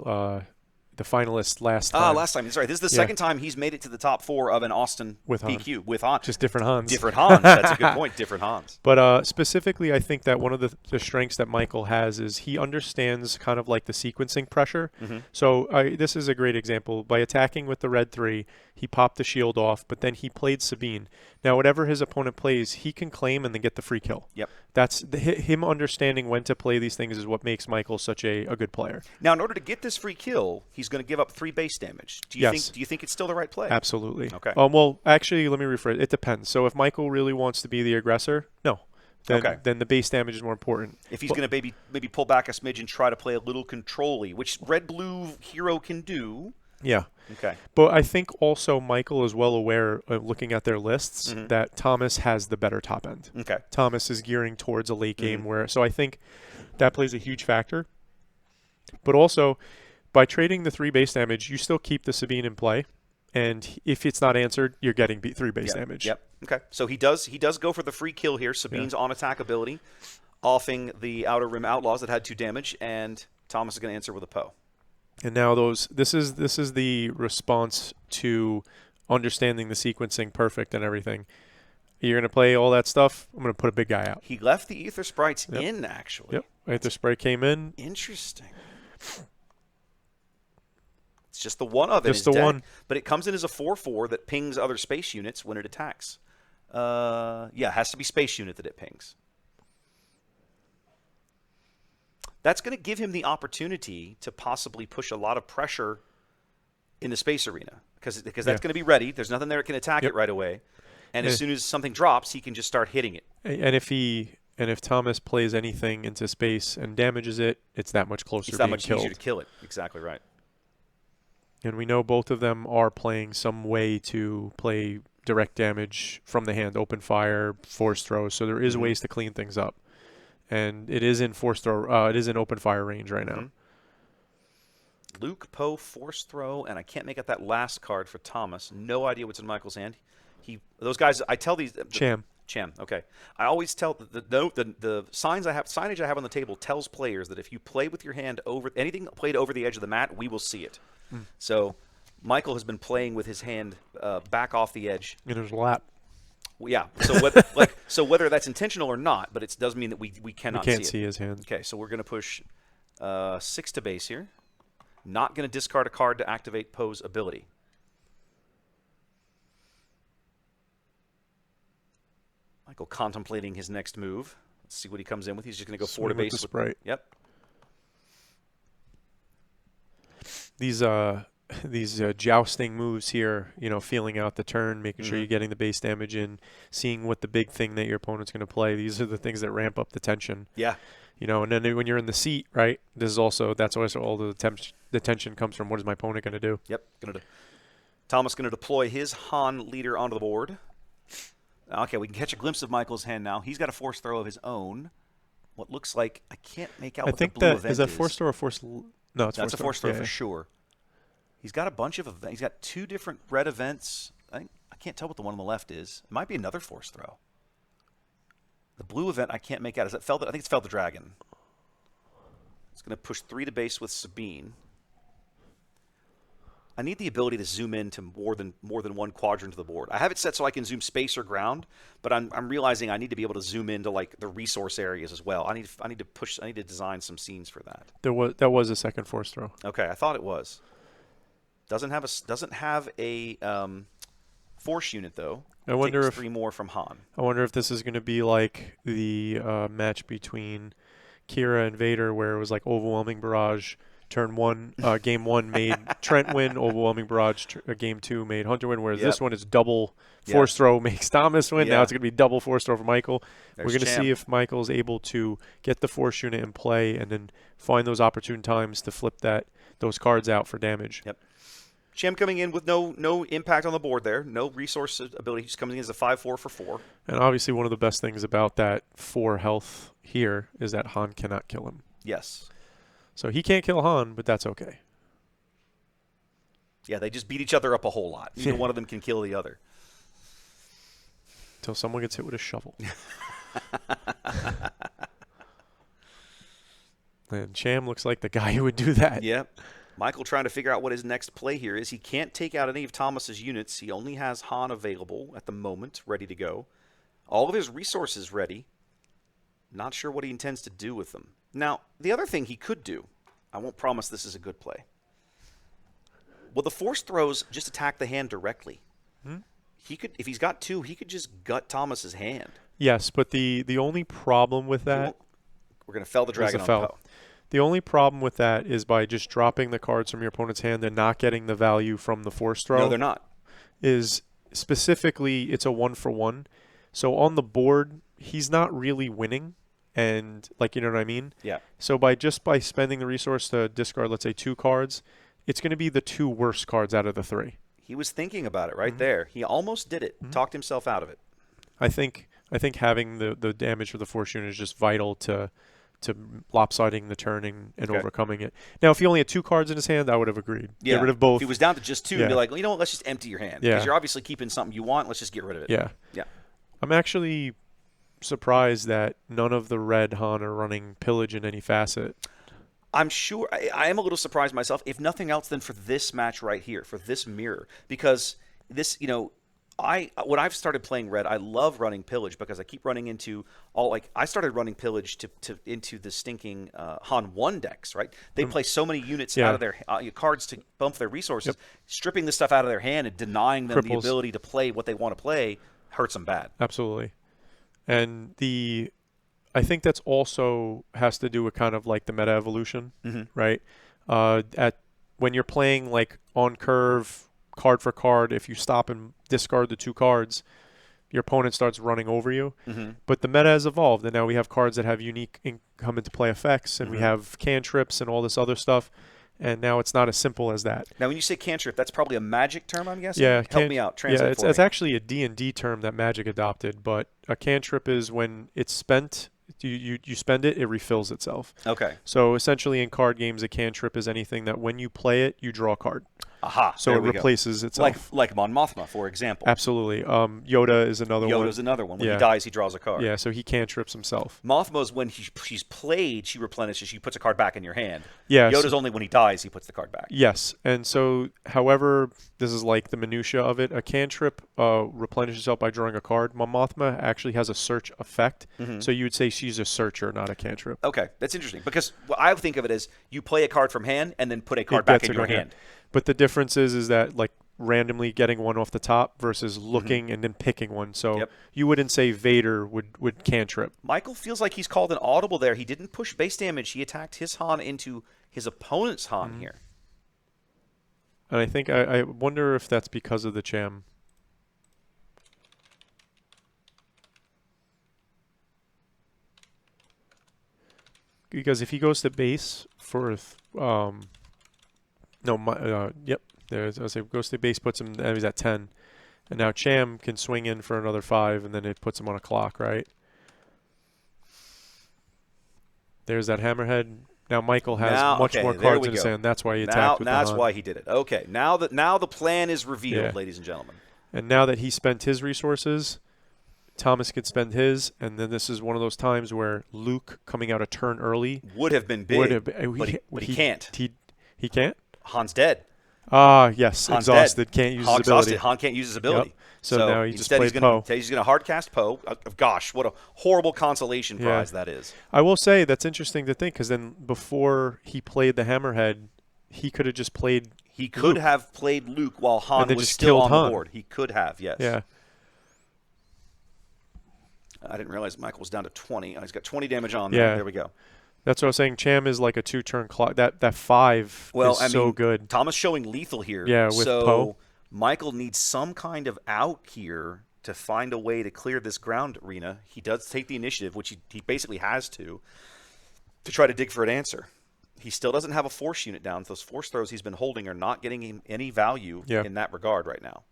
Speaker 2: the finalist last time.
Speaker 1: Last time. Sorry, this is the second time he's made it to the top 4 of an Austin
Speaker 2: with
Speaker 1: PQ
Speaker 2: Han.
Speaker 1: with Han.
Speaker 2: Just different Hans.
Speaker 1: Different Hans. That's a good point. Different Hans.
Speaker 2: But specifically, I think that one of the strengths that Michael has is he understands kind of like the sequencing pressure. So this is a great example. By attacking with the red 3, he popped the shield off, but then he played Sabine. Now, whatever his opponent plays, he can claim and then get the free kill.
Speaker 1: Yep.
Speaker 2: That's him understanding when to play these things is what makes Michael such a good player.
Speaker 1: Now, in order to get this free kill, he's going to give up 3 base damage. Do you think it's still the right play?
Speaker 2: Absolutely.
Speaker 1: Okay.
Speaker 2: Well, actually, let me rephrase. It depends. So if Michael really wants to be the aggressor, no. Then the base damage is more important.
Speaker 1: If he's going to maybe pull back a smidge and try to play a little control-y, which red-blue hero can do.
Speaker 2: Yeah.
Speaker 1: Okay.
Speaker 2: But I think also Michael is well aware of looking at their lists that Thomas has the better top end.
Speaker 1: Okay.
Speaker 2: Thomas is gearing towards a late game so I think that plays a huge factor. But also, by trading the 3 base damage, you still keep the Sabine in play. And if it's not answered, you're getting 3 base damage.
Speaker 1: Yep. Okay. So he does go for the free kill here. Sabine's on attack ability, offing the Outer Rim Outlaws that had 2 damage, and Thomas is going to answer with a Poe.
Speaker 2: And now this is the response to understanding the sequencing perfect and everything. You're going to play all that stuff. I'm going to put a big guy out.
Speaker 1: He left the Ether Sprites in, actually.
Speaker 2: Yep. Ether Sprite came in.
Speaker 1: Interesting. It's just the one of it.
Speaker 2: Just the
Speaker 1: deck,
Speaker 2: one.
Speaker 1: But it comes in as a 4/4 that pings other space units when it attacks. It has to be space unit that it pings. That's going to give him the opportunity to possibly push a lot of pressure in the space arena because that's going to be ready. There's nothing there that can attack it right away. And as soon as something drops, he can just start hitting it.
Speaker 2: And if Thomas plays anything into space and damages it, it's that much closer to being killed.
Speaker 1: It's that much easier to kill it. Exactly right.
Speaker 2: And we know both of them are playing some way to play direct damage from the hand, open fire, force throws. So there is ways to clean things up. And it is in force throw. It is in open fire range right now.
Speaker 1: Luke, Poe, force throw, and I can't make out that last card for Thomas. No idea what's in Michael's hand. Those guys. I tell these.
Speaker 2: Cham.
Speaker 1: Okay. I always tell the signage I have on the table tells players that if you play with your hand over anything played over the edge of the mat, we will see it. So Michael has been playing with his hand back off the edge.
Speaker 2: And there's a lap.
Speaker 1: Yeah. So whether that's intentional or not, but it does mean that we cannot
Speaker 2: can't
Speaker 1: see
Speaker 2: his hand.
Speaker 1: Okay, so we're going to push 6 to base here. Not going to discard a card to activate Poe's ability. Michael contemplating his next move. Let's see what he comes in with. He's just going to go 4 to base.
Speaker 2: With the Sprite.
Speaker 1: Yep.
Speaker 2: These jousting moves here, feeling out the turn, making sure you're getting the base damage in, seeing what the big thing that your opponent's going to play. These are the things that ramp up the tension.
Speaker 1: Yeah.
Speaker 2: And then when you're in the seat, right, that's also all the tension comes from what is my opponent going to do.
Speaker 1: Yep. Thomas going to deploy his Han leader onto the board. Okay, we can catch a glimpse of Michael's hand now. He's got a force throw of his own. What looks like, I can't make out what the blue event is.
Speaker 2: Is that force throw or force? No,
Speaker 1: that's a force throw for sure. He's got a bunch of events. He's got 2 different red events. I can't tell what the one on the left is. It might be another force throw. The blue event I can't make out. Is it Fell? I think it's Fell the Dragon. It's going to push 3 to base with Sabine. I need the ability to zoom in to more than one quadrant of the board. I have it set so I can zoom space or ground, but I'm realizing I need to be able to zoom into like the resource areas as well. I need to design some scenes for that.
Speaker 2: That was a second force throw.
Speaker 1: Okay, I thought it was. Doesn't have a force unit though.
Speaker 2: I wonder if
Speaker 1: 3 more from Han.
Speaker 2: I wonder if this is going to be like the match between Kira and Vader, where it was like overwhelming barrage. Turn 1, game 1 made Trent win. Overwhelming barrage. Game 2 made Hunter win. Whereas this one is double force throw makes Thomas win. Now it's going to be double force throw for Michael. We're going to see if Michael's able to get the force unit in play and then find those opportune times to flip those cards out for damage.
Speaker 1: Yep. Cham coming in with no impact on the board there, no resource ability. He's coming in as a 5-4 for 4.
Speaker 2: And obviously one of the best things about that 4 health here is that Han cannot kill him.
Speaker 1: Yes.
Speaker 2: So he can't kill Han, but that's okay.
Speaker 1: Yeah, they just beat each other up a whole lot. Neither one of them can kill the other.
Speaker 2: Until someone gets hit with a shovel. And Cham looks like the guy who would do that.
Speaker 1: Yep. Michael trying to figure out what his next play here is. He can't take out any of Thomas's units. He only has Han available at the moment, ready to go. All of his resources ready. Not sure what he intends to do with them. Now, the other thing he could do, I won't promise this is a good play. Well, the force throws just attack the hand directly. He could, if he's got 2, he could just gut Thomas's hand.
Speaker 2: Yes, but the only problem with that,
Speaker 1: we're going to fell the dragon on Poe.
Speaker 2: The only problem with that is by just dropping the cards from your opponent's hand and not getting the value from the force throw.
Speaker 1: No, they're not.
Speaker 2: Is specifically it's a 1-for-1. So on the board, he's not really winning. And like, you know what I mean?
Speaker 1: Yeah.
Speaker 2: So by spending the resource to discard, let's say 2 cards, it's going to be the 2 worst cards out of the 3.
Speaker 1: He was thinking about it right there. He almost did it. Talked himself out of it.
Speaker 2: I think having the damage for the force unit is just vital to lopsiding the turning and overcoming it. Now, if he only had 2 cards in his hand, I would have agreed.
Speaker 1: Yeah.
Speaker 2: Get rid of both.
Speaker 1: If he was down to just 2, be like, well, you know what? Let's just empty your hand.
Speaker 2: Yeah.
Speaker 1: Because you're obviously keeping something you want. Let's just get rid of it.
Speaker 2: Yeah.
Speaker 1: Yeah.
Speaker 2: I'm actually surprised that none of the red Han are running pillage in any facet.
Speaker 1: I'm sure I am a little surprised myself, if nothing else than for this match right here, for this mirror, because this, when I've started playing red, I love running pillage because I keep running into I started running pillage into the stinking Han 1 decks, right? They play so many units out of their cards to bump their resources, stripping this stuff out of their hand and denying them the ability to play what they want to play hurts them bad.
Speaker 2: Absolutely. And I think that's also has to do with kind of like the meta evolution, right? When you're playing like on curve, card for card, if you stop and discard the 2 cards, your opponent starts running over you. But the meta has evolved, and now we have cards that have unique come into play effects, and we have cantrips and all this other stuff. And now it's not as simple as that.
Speaker 1: Now, when you say cantrip, that's probably a Magic term, I'm guessing?
Speaker 2: Yeah.
Speaker 1: Help me out. Translate for me.
Speaker 2: It's actually a D&D term that Magic adopted, but a cantrip is when it's spent, you spend it, it refills itself.
Speaker 1: Okay.
Speaker 2: So essentially in card games, a cantrip is anything that when you play it, you draw a card.
Speaker 1: Aha.
Speaker 2: So it replaces itself.
Speaker 1: Like Mon Mothma, for example.
Speaker 2: Absolutely. Yoda is another one.
Speaker 1: Yoda's another one. When he dies, he draws a card.
Speaker 2: Yeah, so he cantrips himself.
Speaker 1: Mothma's when she's played, she replenishes, she puts a card back in your hand.
Speaker 2: Yeah.
Speaker 1: Yoda's only when he dies, he puts the card back.
Speaker 2: Yes. And so, however, this is like the minutia of it. A cantrip replenishes itself by drawing a card. Mon Mothma actually has a search effect. So you would say she's a searcher, not a cantrip.
Speaker 1: Okay, that's interesting. Because I think of it as you play a card from hand and then put a card back in your hand.
Speaker 2: But the difference is that like randomly getting one off the top versus looking and then picking one. So you wouldn't say Vader would cantrip.
Speaker 1: Michael feels like he's called an audible there. He didn't push base damage. He attacked his Han into his opponent's Han here.
Speaker 2: And I think I wonder if that's because of the Cham. Because if he goes to base for there's I say goes to base, puts him, he's at 10, and now Cham can swing in for another 5, and then it puts him on a clock, right? There's that hammerhead. Now Michael has much more cards in his hand. That's why he attacked with the Han.
Speaker 1: That's why he did it. Okay, now the plan is revealed, ladies and gentlemen.
Speaker 2: And now that he spent his resources, Thomas could spend his, and then this is one of those times where Luke coming out a turn early
Speaker 1: would have been big, but he can't.
Speaker 2: He can't?
Speaker 1: Han's dead.
Speaker 2: Yes,
Speaker 1: Han's
Speaker 2: exhausted.
Speaker 1: Dead.
Speaker 2: Can't use
Speaker 1: Han
Speaker 2: his ability.
Speaker 1: Han can't use his ability.
Speaker 2: Yep. So now he just played
Speaker 1: Poe. He's going to hard cast Poe. Gosh, what a horrible consolation prize that is.
Speaker 2: I will say that's interesting to think because then before he played the Hammerhead, he could have just played.
Speaker 1: He could have played Luke while Han was
Speaker 2: just
Speaker 1: still on
Speaker 2: Han.
Speaker 1: the board. He could have, yes.
Speaker 2: Yeah.
Speaker 1: I didn't realize Michael was down to 20. He's got 20 damage on there. There we go.
Speaker 2: That's what I was saying. Cham is like a 2-turn clock. That 5 is so good.
Speaker 1: Thomas showing lethal here.
Speaker 2: Yeah, with Poe.
Speaker 1: Michael needs some kind of out here to find a way to clear this ground arena. He does take the initiative, which he basically has to try to dig for an answer. He still doesn't have a force unit down. Those force throws he's been holding are not getting him any value in that regard right now.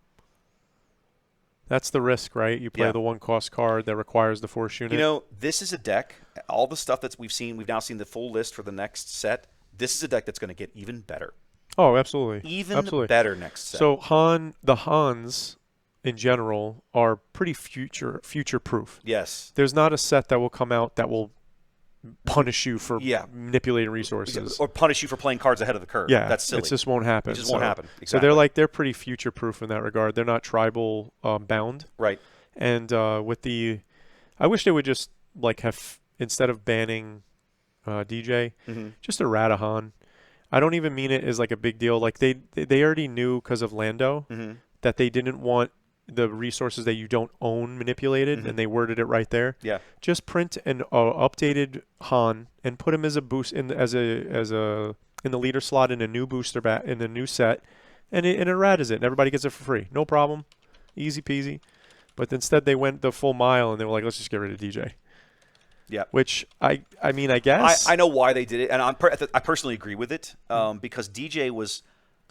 Speaker 2: That's the risk, right? You play the 1-cost card that requires the force unit.
Speaker 1: You know, this is a deck. All the stuff that we've now seen the full list for the next set. This is a deck that's going to get even better.
Speaker 2: Oh, absolutely.
Speaker 1: Even better next set.
Speaker 2: So the Hans in general are pretty future-proof.
Speaker 1: Yes.
Speaker 2: There's not a set that will come out that will punish you for manipulating resources.
Speaker 1: Or punish you for playing cards ahead of the curve.
Speaker 2: Yeah.
Speaker 1: That's silly.
Speaker 2: It just won't happen.
Speaker 1: It just won't happen. Exactly.
Speaker 2: So they're pretty future-proof in that regard. They're not tribal bound.
Speaker 1: Right.
Speaker 2: And with the – I wish they would just have – instead of banning DJ, just errata Han. I don't even mean it as a big deal. They already knew because of Lando that they didn't want the resources that you don't own manipulated, and they worded it right there.
Speaker 1: Yeah. Just
Speaker 2: print an updated Han and put him as a boost in the leader slot in a new booster in the new set, and it erratas it, and everybody gets it for free. No problem. Easy peasy. But instead they went the full mile and they were like, let's just get rid of DJ.
Speaker 1: Yeah,
Speaker 2: which I mean, I guess
Speaker 1: I know why they did it, and I personally agree with it because DJ was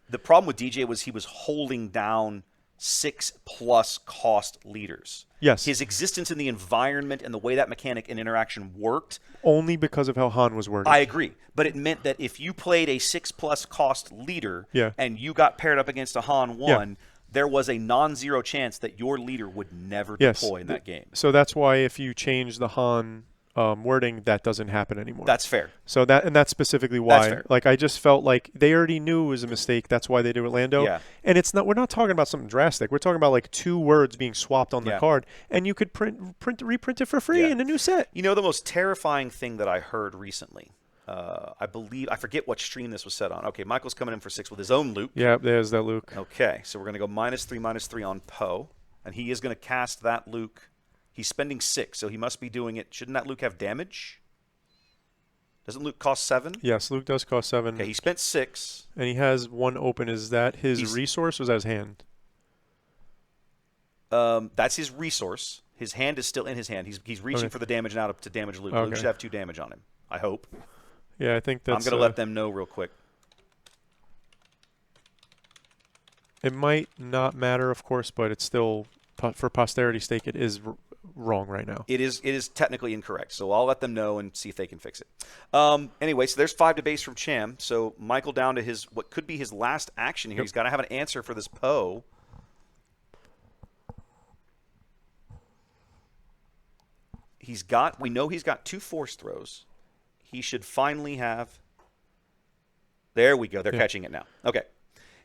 Speaker 1: the problem with DJ was he was holding down 6+ cost leaders.
Speaker 2: Yes,
Speaker 1: his existence in the environment and the way that mechanic and interaction worked
Speaker 2: only because of how Han was worded.
Speaker 1: I agree, but it meant that if you played a 6+ cost leader and you got paired up against a Han 1. There was a non-zero chance that your leader would never deploy in that game.
Speaker 2: So that's why if you change the Han wording, that doesn't happen anymore.
Speaker 1: That's fair.
Speaker 2: So that's specifically why.
Speaker 1: That's fair.
Speaker 2: I just felt like they already knew it was a mistake. That's why they did Orlando.
Speaker 1: Yeah.
Speaker 2: And we're not talking about something drastic. We're talking about 2 words being swapped on the card, and you could reprint it for free in a new set.
Speaker 1: You know the most terrifying thing that I heard recently? I forget what stream this was set on. Okay, Michael's coming in for 6 with his own Luke.
Speaker 2: Yeah, there's that Luke.
Speaker 1: Okay, so we're going to go -3/-3 on Poe, and he is going to cast that Luke. He's spending 6, so he must be doing it. Shouldn't that Luke have damage? Doesn't Luke cost 7?
Speaker 2: Yes, Luke does cost 7.
Speaker 1: Okay, he spent 6.
Speaker 2: And he has 1 open. Is that his resource or is that his hand?
Speaker 1: That's his resource. His hand is still in his hand. He's reaching for the damage now to damage Luke. Luke should have 2 damage on him, I hope.
Speaker 2: Yeah, I think that's...
Speaker 1: I'm going to let them know real quick.
Speaker 2: It might not matter, of course, but it's still, for posterity's sake, it is wrong right now.
Speaker 1: It is technically incorrect, so I'll let them know and see if they can fix it. Anyway, so there's 5 to base from Cham. So Michael down to what could be his last action here. He's got to have an answer for this Poe. We know he's got 2 force throws. He should finally have. There we go. They're catching it now. Okay.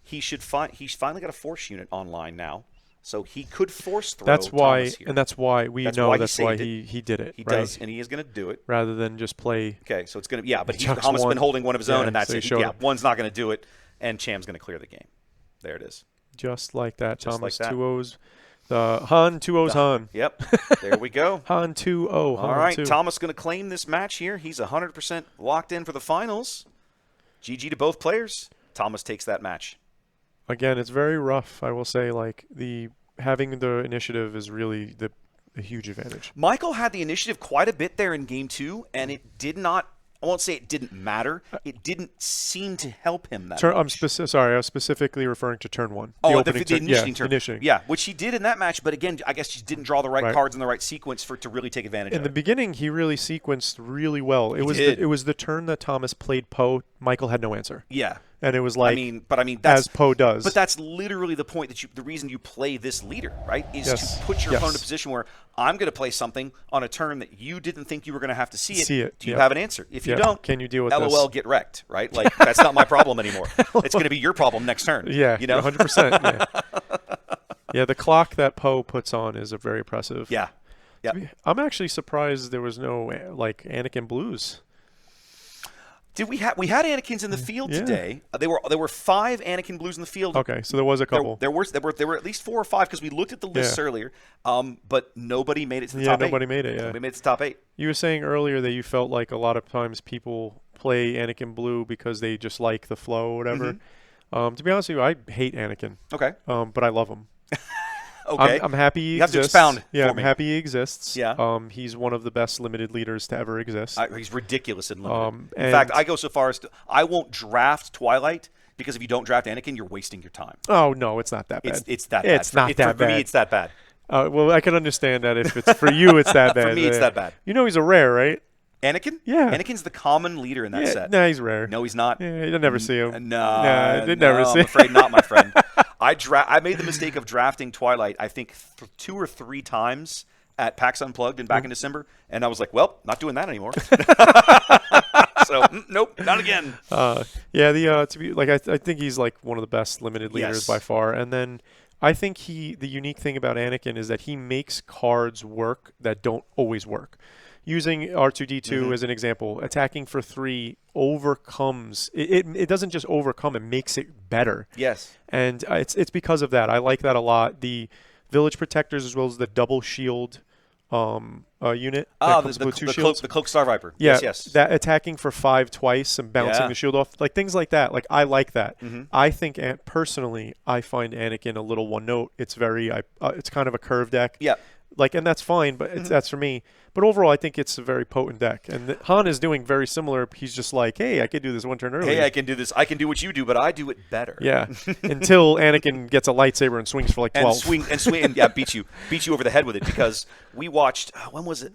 Speaker 1: He's finally got a force unit online now, so he could force throw.
Speaker 2: That's why,
Speaker 1: Thomas here.
Speaker 2: And that's why he did it.
Speaker 1: He does, and he is going to do it
Speaker 2: rather than just play.
Speaker 1: Okay, so it's going to but Thomas has been holding one of his own, and that's it. Yeah, one's not going to do it, and Cham's going to clear the game. There it is.
Speaker 2: Just like that,
Speaker 1: Just
Speaker 2: Thomas.
Speaker 1: like that.
Speaker 2: 2-0s. The Han 2-0s Han.
Speaker 1: Yep. There we go.
Speaker 2: Han 2-0.
Speaker 1: All right,
Speaker 2: 2.
Speaker 1: Thomas going to claim this match here. He's 100% locked in for the finals. GG to both players. Thomas takes that match.
Speaker 2: Again, it's very rough. I will say, having the initiative is really a huge advantage.
Speaker 1: Michael had the initiative quite a bit there in game 2, and it did not. I won't say it didn't matter. It didn't seem to help him that much.
Speaker 2: Sorry, I was specifically referring to turn 1.
Speaker 1: The initiating turn.
Speaker 2: Initiating.
Speaker 1: Yeah, which he did in that match, but again, I guess he didn't draw the right cards in the right sequence to really take advantage of it.
Speaker 2: In the beginning, he really sequenced really well. It was the turn that Thomas played Poe. Michael had no answer.
Speaker 1: Yeah.
Speaker 2: And it was
Speaker 1: that's,
Speaker 2: as Poe does.
Speaker 1: But that's literally the point the reason you play this leader, right? Is to put your opponent in a position where I'm going to play something on a turn that you didn't think you were going to have to see it. Do you have an answer? If you don't,
Speaker 2: can you deal with
Speaker 1: LOL,
Speaker 2: this?
Speaker 1: Get wrecked, right? That's not my problem anymore. It's going to be your problem next turn.
Speaker 2: Yeah,
Speaker 1: you know,
Speaker 2: 100%. Yeah. Yeah, the clock that Poe puts on is very impressive.
Speaker 1: Yeah. Yeah.
Speaker 2: I'm actually surprised there was no Anakin Blues.
Speaker 1: We had Anakins in the field today. There were 5 Anakin Blues in the field.
Speaker 2: Okay, so there was a couple.
Speaker 1: There were at least 4 or 5 because we looked at the lists earlier. But nobody made it to the top 8.
Speaker 2: Nobody made it. Yeah,
Speaker 1: nobody made it to the top 8.
Speaker 2: You were saying earlier that you felt like a lot of times people play Anakin Blue because they just like the flow or whatever. To be honest with you, I hate Anakin.
Speaker 1: Okay.
Speaker 2: But I love him.
Speaker 1: Okay.
Speaker 2: I'm happy he
Speaker 1: You have to
Speaker 2: exists.
Speaker 1: expound
Speaker 2: Yeah,
Speaker 1: for
Speaker 2: I'm
Speaker 1: me.
Speaker 2: happy he exists.
Speaker 1: Yeah.
Speaker 2: He's one of the best limited leaders to ever exist.
Speaker 1: He's ridiculous in limited. In
Speaker 2: And-
Speaker 1: fact, I go so far as to I won't draft Twilight because if you don't draft Anakin, you're wasting your time.
Speaker 2: Oh no, it's not that bad.
Speaker 1: It's that bad.
Speaker 2: It's not that
Speaker 1: For
Speaker 2: bad.
Speaker 1: me, it's that bad.
Speaker 2: Well, I can understand that if it's for you, it's that bad.
Speaker 1: For me, it's that bad.
Speaker 2: You know he's a rare, right?
Speaker 1: Anakin?
Speaker 2: Yeah.
Speaker 1: Anakin's the common leader in that set.
Speaker 2: No, he's rare.
Speaker 1: No, he's not.
Speaker 2: Yeah, you'll never see him.
Speaker 1: No,
Speaker 2: you'll never see
Speaker 1: I'm afraid not, my friend. I made the mistake of drafting Twilight, I think, 2 or 3 times at PAX Unplugged and back in December, and I was like, well, not doing that anymore. So, nope, not again.
Speaker 2: To be like, I think he's like one of the best limited leaders
Speaker 1: Yes.
Speaker 2: by far. And then I think the unique thing about Anakin is that he makes cards work that don't always work. Using R2D2 as an example, attacking for 3 overcomes it doesn't just overcome, it makes it better.
Speaker 1: Yes.
Speaker 2: And it's because of that. I like that a lot. The Village Protectors as well as the double shield unit.
Speaker 1: Oh,
Speaker 2: that comes with 2 shields.
Speaker 1: the Cloak Star Viper.
Speaker 2: Yeah,
Speaker 1: Yes.
Speaker 2: that attacking for 5 twice and bouncing
Speaker 1: Yeah.
Speaker 2: the shield off, like things like that. Like I like that. I think personally, I find Anakin a little one note. It's very, it's kind of a curve deck.
Speaker 1: Yeah.
Speaker 2: Like, and that's fine, but that's for me. But overall, I think it's a very potent deck. And Han is doing very similar. He's just like, hey, I could do this 1 turn early.
Speaker 1: Hey, I can do this. I can do what you do, but I do it better.
Speaker 2: Yeah. Until Anakin gets a lightsaber and swings for like 12.
Speaker 1: And swing and yeah, beat you over the head with it because we watched. When was it?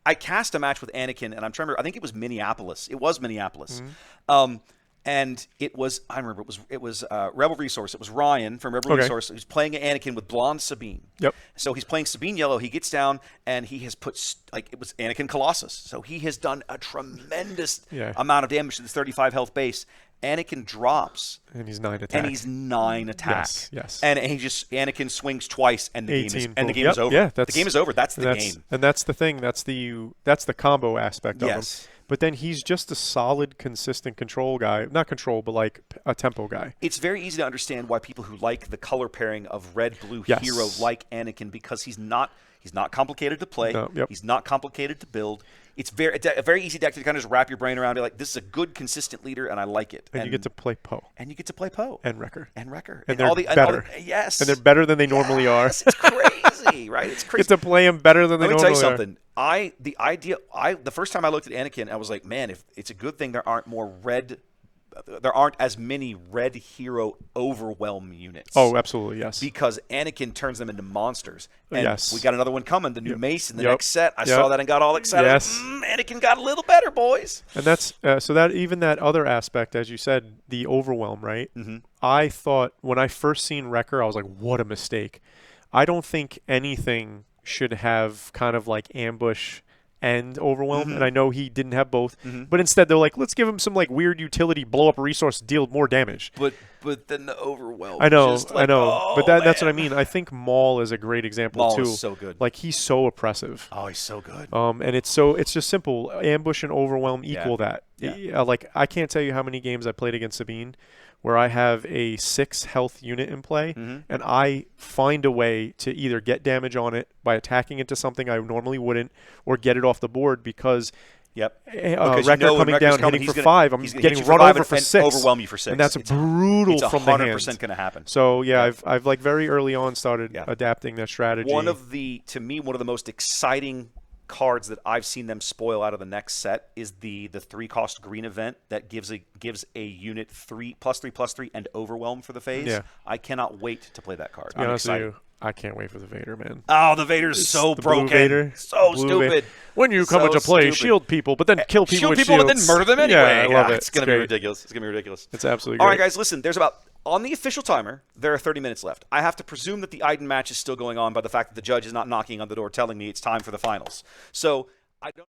Speaker 1: I cast a match with Anakin, and I'm trying to remember. I think it was Minneapolis. It was Minneapolis. And it was. I remember it was Rebel Resource. It was Ryan from Rebel Resource. He's playing Anakin with blonde Sabine.
Speaker 2: Yep.
Speaker 1: So he's playing Sabine yellow. He gets down and he has put it was Anakin Colossus. So he has done a tremendous amount of damage to this 35 health base. Anakin drops.
Speaker 2: And he's 9 attack.
Speaker 1: And he's 9 attack.
Speaker 2: Yes.
Speaker 1: And Anakin swings twice, and the game is over.
Speaker 2: Yeah,
Speaker 1: the game is over. That's the game.
Speaker 2: And that's the thing. That's the combo aspect of him.
Speaker 1: Yes.
Speaker 2: But then he's just a solid, consistent control guy. Not control, but like a tempo guy.
Speaker 1: It's very easy to understand why people who like the color pairing of red-blue hero like Anakin because he's not complicated to play.
Speaker 2: No, yep.
Speaker 1: He's not complicated to build. It's a very easy deck to kind of just wrap your brain around. Like, this is a good, consistent leader, and I like it.
Speaker 2: And you get to play Poe.
Speaker 1: And you get to play Poe.
Speaker 2: And Wrecker.
Speaker 1: And Wrecker.
Speaker 2: And they're better.
Speaker 1: Yes.
Speaker 2: And they're better than they normally are.
Speaker 1: It's crazy, right? It's crazy.
Speaker 2: Get to play them better than they normally are.
Speaker 1: Let me tell you something. The first time I looked at Anakin, I was like, man, if it's a good thing there aren't as many red hero overwhelm units.
Speaker 2: Oh, absolutely, yes.
Speaker 1: Because Anakin turns them into monsters. And
Speaker 2: yes.
Speaker 1: we got another one coming, the new Mace in the
Speaker 2: Yep.
Speaker 1: next set. I saw that and got all excited.
Speaker 2: Yes.
Speaker 1: Anakin got a little better, boys.
Speaker 2: And that's so that even that other aspect, as you said, the overwhelm, right? I thought when I first seen Wrecker, I was like, what a mistake. I don't think anything should have kind of like ambush and overwhelm, and I know he didn't have both, but instead they're like, let's give him some like weird utility, blow up a resource, deal more damage.
Speaker 1: But then the overwhelm.
Speaker 2: I know,
Speaker 1: just like,
Speaker 2: but that's what I mean. I think Maul is a great example
Speaker 1: Maul
Speaker 2: too.
Speaker 1: is so good.
Speaker 2: Like he's so oppressive.
Speaker 1: Oh, he's so good.
Speaker 2: And it's just simple. Ambush and overwhelm equal that.
Speaker 1: Yeah.
Speaker 2: Like I can't tell you how many games I played against Sabine where I have a 6 health unit in play, and I find a way to either get damage on it by attacking into something I normally wouldn't, or get it off the board because Wrecker coming down, hitting for 5, I'm getting run over for 6.
Speaker 1: Overwhelm you for 6.
Speaker 2: And that's brutal from the hand.
Speaker 1: It's 100% going to happen.
Speaker 2: So, I've like very early on started adapting that strategy.
Speaker 1: To me, one of the most exciting cards that I've seen them spoil out of the next set is the 3-cost green event that gives a unit 3/3/3 and overwhelm for the phase.
Speaker 2: Yeah.
Speaker 1: I cannot wait to play that card.
Speaker 2: To be
Speaker 1: I'm
Speaker 2: honest with
Speaker 1: excited.
Speaker 2: you, I can't wait for the Vader, man.
Speaker 1: Oh, the Vader's so
Speaker 2: the
Speaker 1: broken.
Speaker 2: Blue Vader,
Speaker 1: so
Speaker 2: Blue
Speaker 1: stupid.
Speaker 2: Vader. When you come
Speaker 1: So
Speaker 2: into play,
Speaker 1: stupid.
Speaker 2: shield people, but then kill people
Speaker 1: Shield
Speaker 2: with
Speaker 1: people,
Speaker 2: shields.
Speaker 1: but then murder them anyway.
Speaker 2: Yeah, I love it.
Speaker 1: It's going to be ridiculous. It's going to be ridiculous.
Speaker 2: It's absolutely
Speaker 1: All
Speaker 2: great.
Speaker 1: right, guys, listen. On the official timer, there are 30 minutes left. I have to presume that the Iden match is still going on by the fact that the judge is not knocking on the door telling me it's time for the finals. So I don't.